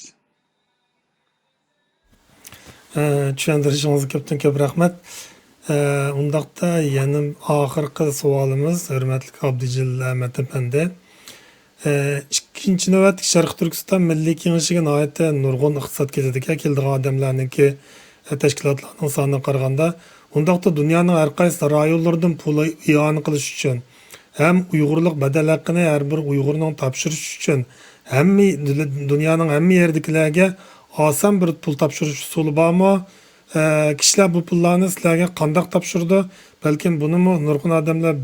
Tushuntirishingiz ko'p rahmat. Undaqda yana oxirgi savolimiz hurmatli Abdijil Ahmad apandi. İkinci növbet Şarkı Türkistan Milliy Kengashiga nihoyatda nurg'un iqtisod keladigan keldigan odamlarniki tashkilotlarning soniga qaraganda, undaqda dunyoning har qaysi rayonlaridan pul iyon qilish uchun ham Uyg'urlik badal haqqini har bir Uyg'urning topshirish uchun hamma dunyoning hamma yerdagilarga oson bir pul topshirish usuli bormi? Kishilar bu pullarni sizlarga qanday topshirdi? Balkim buni nurg'un odamlar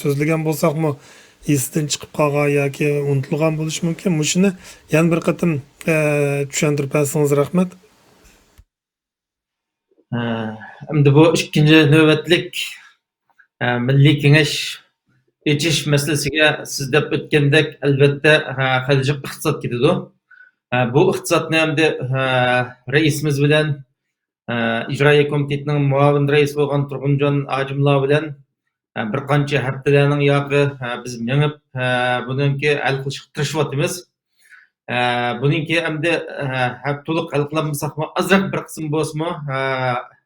so'zlagan bo'lsaqmi esidan chiqib qolgan yoki unutilgan bo'lishi mumkin. Shuni yana bir qatim tushuntirib bersangiz rahmat. Endi bu ikkinchi navbatlik Milliy Kengash echish masalasiga siz deb o'tgandek albatta xarajat iqtisod ketadi. Bu iqtisodni endi raisimiz bilan ijroiya komitetining muavin raisi bo'lgan Turg'unjon Ajimlar bilan bir qancha haftalarning yoqi biz mengib buningki hal qilishga tirishyapmiz. Buningki endi to'liq hal qilolmasakmi ozroq bir qism bo'lsa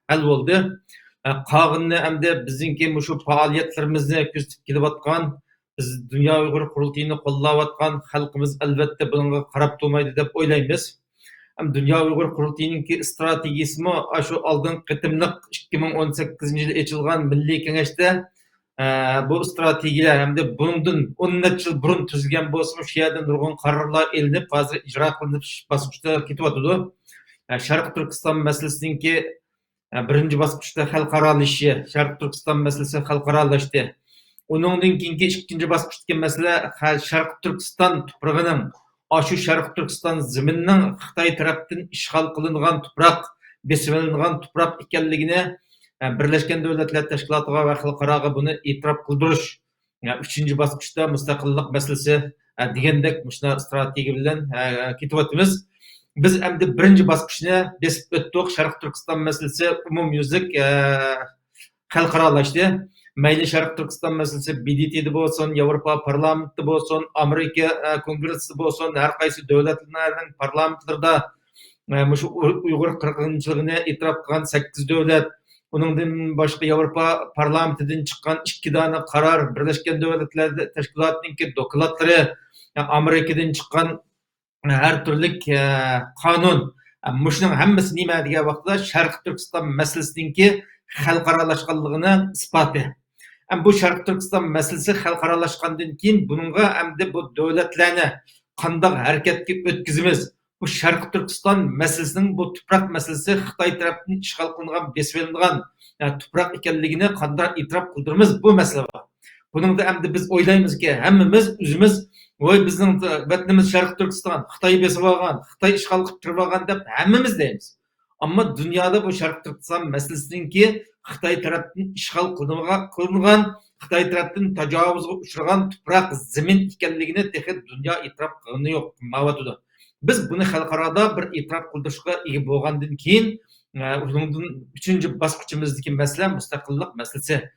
hal bo'ldi. Qolganini endi bizningki shu faoliyatlarimizni kuzatib kelayotgan, biz Dunyo Uyg'ur qurultayini qo'llayotgan xalqimiz albatta bunga qarab turmaydi deb o'ylaymiz. Dunyo Uyg'ur qurultayiningki strategiyasimi shu oldingi qitimliq 2018-yilda ochilgan Milliy Kengashda bu strategiyalar hamda bundan 10 necha yil burun tuzilgan bo'lsa, shu yerda nurg'un qarorlar elinib, hozir ijro qilinib bosqichda ketyapti. Sharq Turkiston masalasiningki birinchi bosqichda xalqarolashi, Sharq Turkiston masalasi xalqarolashdi. Uningdan keyingi ikkinchi bosqichdagi masala Sharq Turkiston tuprog'ining, shu Sharq Turkiston ziminining Xitoy tarafdan ishg'ol qilingan tuproq, besilingan tuproq ekanligini Birleşken Devletler Teşkilatı'na ve xalqaroga buni e'tirof qildirish. Üçüncü bosqichda mustaqillik masalasi degandek shuna strategiya bilan ketyapmiz. Biz endi birinchi bosqichni besib o'tdik. Sharq Turkiston masalasi umumyuzlik xalqarolashdi. Mayli Sharq Turkiston masalasi BDT'de bo'lsin, Yevropa parlamentida bo'lsin, Amerika kongressida bo'lsin, har qaysi davlatlarning parlamentlarida shu Uyg'ur qirg'inchiligini e'tirof qilgan 8 davlat, uningdan boshqa Yevropa parlamentidan chiqqan 2 dona qaror, Birleşken Devletler Teşkilatı'ningki dokladlari, Amerikadan chiqqan har turli qonun, shuning hammasi nima degan vaqtda Sharq Turkiston masalasiningki xalqarolashganligini isboti. Bu Sharq Turkiston masalasi xalqarolashgandan keyin buningga endi bu davlatlarni qanday harakatga o'tkazamiz, bu Şarkı Türkistan meselesinin bu toprak meselesi Xitoy tarafından işgal kılınan, besverilgan toprak ekanligini qanday itiraf qildirimiz bu mesele var. Bunun da endi biz oylaymiz ki hemmimiz özümüz voy bizning vatanimiz Şarkı Türkistan, Xitoy besib olgan, Xitoy işgal qilib turib olgan deb hemmimiz deymiz. Ama dünyada bu Şarkı Türkistan meselesinki Xitoy tarafından işgal kılınan, Xitoy tarafından tecavüzge uchragan toprak zemin ekanligini texi dünya itiraf qilgani yo'q. Mavatıda. Biz bunu xalqarada bir itiraf qildirishga ega bo'lgandan keyin undan uchinchi bosqichimizdagi masala mustaqillik masalasi.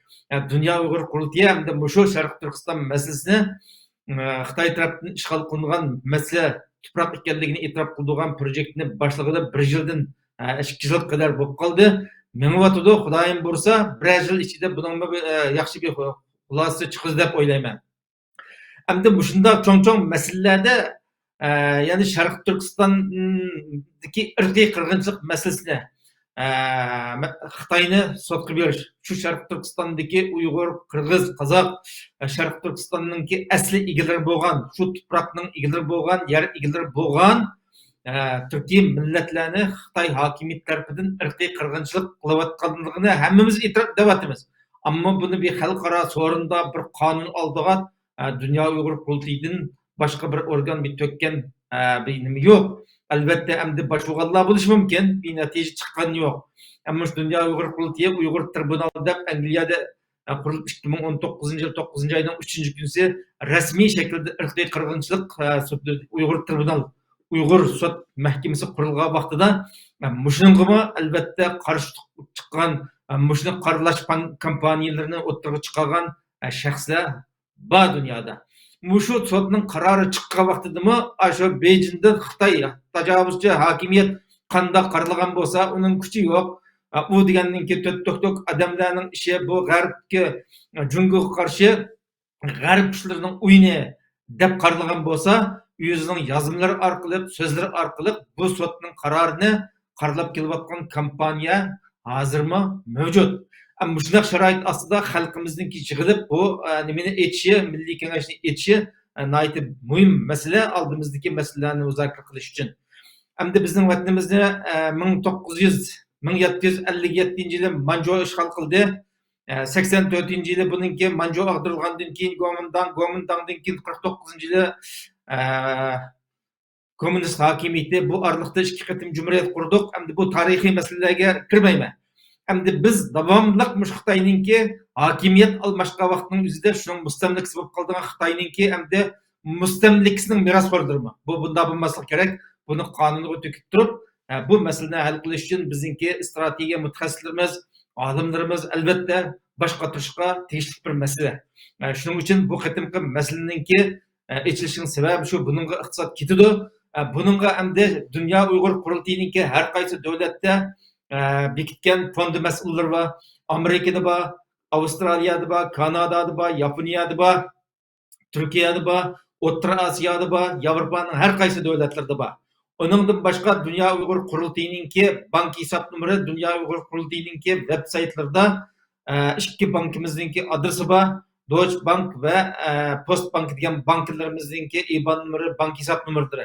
Dünya Uyg'ur qurultiyi hamda shu Sharq Turkiston masalasini Xitoy tarafından ishg'ol qilingan masala toprak ekanligini e'tirof qildigan projektni boshlig'ida 1 yildan 2 yil qadar bo'lib qoldi. Mengvatidi Xudoyim bo'lsa 1 yil ichida bundan yaxshi bir xulosa chiqadi deb o'ylayman. Hamda shunday cho'ng-cho'ng masalalarda yani Şarkı Türkistan'daki ırkı kırgınçlık meselesine Xitoyni sotqi berish, şu Şarkı Türkistan'daki Uyghur, Kırgız, Kazak, Şarkı Türkistan'daki asli egileri bo'lgan, şu toprakning egileri bo'lgan, yer egileri bo'lgan Türkiye milletlerini Xitoy hokimiyet tarafidan ırkı kırgınçlık qilayotganligini hammamiz e'tirof qilyapmiz. Ammo buni bir xalqaro sorunda bir qonun oldigan Dünya Uyg'ur qurultiyidan başka bir organ bir tökken bir nima yok. Elbette endi başvuranlar bo'lishi mumkin, bir natija chiqqan yo'q. Ammo Dünya Uyg'ur qurultiyi Uyg'ur tribunali deb Angliyada qurilib 2019-yil 9-oyning 3-kunisi rasmiy shaklda irqiy qirg'inchilik Uyg'ur tribunal, Uyg'ur sud mahkamasi qurilgan vaqtida mushunga albatta qarshi chiqqan, mushuni qoralash kompaniyalarini o'tirib chiqargan shaxslar bor dunyoda. Muşu sotning qarori chiqqan vaqtidami shu Beijingdan Xitoy tajovuzchi hokimiyat qanday qaralagan bo'lsa, uning kuchi yo'q. U deganninki to'rt odamlarning ishi bu g'arbga jungoga qarshi g'arb kuchlarining o'yini deb qaralagan bo'lsa, o'zining yozimlari orqali, so'zlari orqali bu sotning qarorini qaralab kelayotgan kompaniya hozirmi mavjud. Ama şunak şarait aslında halkımızdaki çıkılıp bu nimeni etişi, Milli Kengaş'ın etişi naiti mühim mesele aldığımızdaki meselelerini uzaklık kılış için. Hem de bizim vatanımızda 1757 yılı Manco işgal kıldı. 84 yılı bununki Manco ağdırılgandan keyin Gomindan'dan keyin 49 yılı komünist hakimiyeti bu aralıkta 2 kıtım cumhuriyet kurduk. Hem de bu tarihi meselelere girmeyme. Hem de biz davamlıq Xitoyninki hokimiyat almashqa vaqtning o'zida shunun mustamlikasi bo'lib qolgan Xitoyninki hem de mustamlikasining merosxo'rdirmi? Bu bunda bo'lmaslik kerak. Buni qonunga to'kib turib, bu masalani hal qilish uchun bizningki strategiya mutaxassislarimiz, olimlarimiz albatta bosh qotirishga tegishli bir masala. Shuning uchun bu qatimqi masalaninki ichilishining sababi shu, buningga iqtisod ketadi. Buningga hamda Dünya Uyg'ur qurultiyininki har qaysi davlatda bekitken fondi mas'ullar var. Amerika'da var, Avustralya'da var, Kanada'da var, Japonya'da var, Türkiye'de var, Orta Asya'da var, Avrupa'nın her kaysi devletlerde var. Onundan başka Dünya Uyghur Kurultayı'nınki bank hesap numarı, Dünya Uyghur Kurultayı'nınki web saytlarda iki bankimizdeki adresi var. Deutsche Bank ve Postbank diyen banklarımızdaki IBAN numarı, bank hesap numaradır.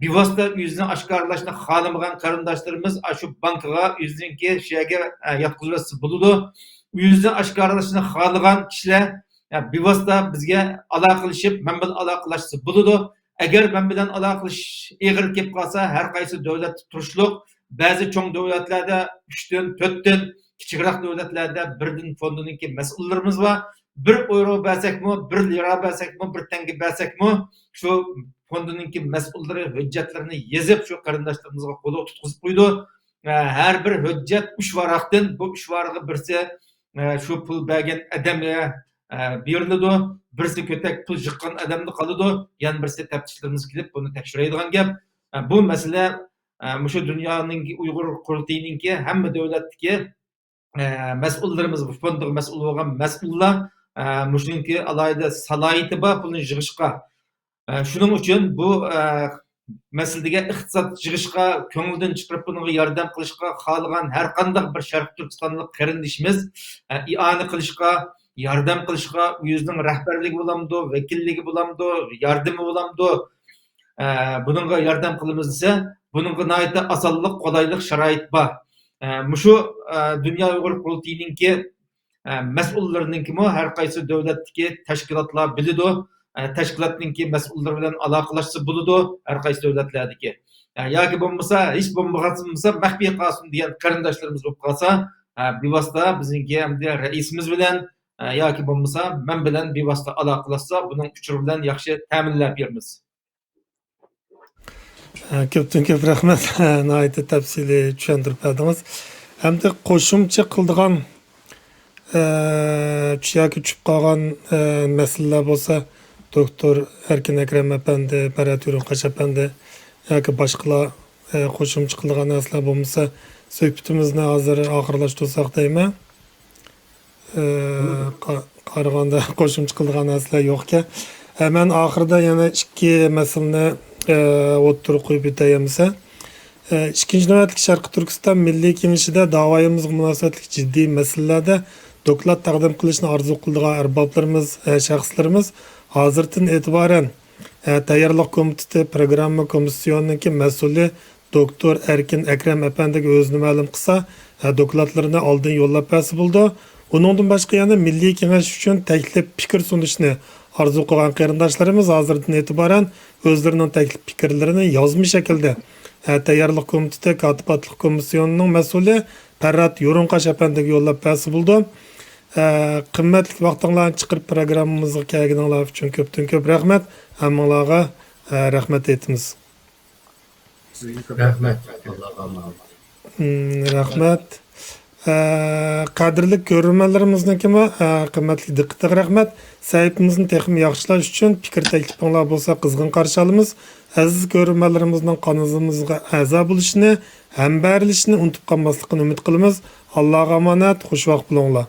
Bir vasıta yüzünü aşkarlaşına halamagan karındaşlarımız şu bankaya yüzünki şeyge yatkızması buludu. Yüzünü aşkarlaşına halagan kişiler bir vasıta bizge alakalaşıp menbel alakalaşsı buludu. Eğer menbeden alakalaş eğer kep kalsa her kaysı devlet turuşluk, bazı çoğun devletlerde 3'ten 4'ten küçükrak devletlerde birden fondununki mesullarımız var. 1 euro versek mi, 1 lira versek mi, 1 tenge versek mi şu fondununki mesulları hüccetlerini yazıp şu karındaşlarımızga qo'lga tutqizib qo'ydi. Her bir hüccet 3 varaqdan, bu 3 varaqı birisi şu pul bergen adamga beriladi, birisi kötek pul jiqqan adamda qoladi, yana birisi taftishlarimiz kelib buni tekshiradigan gap. Bu masala shu dunyoning Uyg'ur qurultiyininki hamma davlatdagi mas'ullarimiz, bu fondga mas'ul bo'lgan mas'ullar shuningki alayda salohiyati bor pulni yig'ishga. Shuning uchun bu masaladaga iqtisod yig'ishga, ko'ngildan chiqarib bunga yordam qilishga xohlagan har qanday bir Sharq Turkistonlik qarindishimiz i'ona qilishga, yordam qilishga, o'zining rahbarligi bo'lamdi, vakilligi bo'lamdi, yordami bo'lamdi. Bunga yordam qilamiz desa, Bunun gınayeti asallık, kolaylık, şarayit var. Muşu Dünya Uygur Kurultayı'nınki mas'ullarınınki mu her qaysı devletdeki teşkilatlar bilidu. Teşkilatınınki mas'ullar bilen alaqalaşsa buludu her qaysı devletlerdeki. Yoki bo'lmasa hech bo'lmasa maxfiy qolsin degan qarindoshlarimiz bo'lib qolsa bevosita bizniki hamda raisimiz bilan yoki bo'lmasa men bilan bevosita aloqalashsa buning uchuri bilan yaxshi ta'minlab beramiz. Köptün köp rahmet. Nayeti tepsili tushuntirib berdingiz. Hamda qo'shimcha qildigan yoki tushib qolgan masalalar bo'lsa doktor Erkin Akrem Efendi, Berat Yurunqash Efendi yoki boshqalar qo'shimcha qildigan narsalar bo'lmasa suhbatimizni hozir oxirlashtirsak deyman. Qaraganda qo'shimcha qildigan narsalar yo'q ekan. Men oxirida yana ikki masalani o'ttirib qo'yib o'tayamsa. Ikkinchi navbatlik Sharqi Turkiston Milliy Kengashida da'voyimizga munosabatli jiddiy masalalarda doklad taqdim qilishni orzu qildigan arboblarimiz, shaxslarimiz hozirdan e'tiboran tayyorlik komiteti programma komissionininki mas'uli doktor Erkin Akrem Efendiga o'zini ma'lum qilsa, dokladlarini oldin yo'llab bersa bo'ldi. Uningdan boshqa yana Milliy Kengash uchun taklif fikr sunishni arzu qilgan qarindoshlarimiz hozirdan e'tiboran o'zlarining taklif fikrlarini yozma shaklda tayyorlik komiteti kotibotlik komissionining mas'uli Ferhat Yurunqash Efendiga yo'llab bersa bo'ldi. Qimmatli vaqtinglarni chiqarib programmamizga kelganinglar uchun ko'pdan ko'p rahmat. Hammanglarga rahmat aytamiz. Rahmat. Allohga emanet. Rahmat. Qadrli ko'ruvchilarimizningmi qimmatli diqqatiga rahmat. Saytimizni texnik yaxshilash uchun fikr taklifinglar bo'lsa qizg'in qarshi olamiz. Aziz ko'ruvchilarimizning qanimizga a'zo bo'lishini, hambarlishni unutib qolmaslikni umid qilamiz. Allohga omonat, xush vaqt bo'linglar.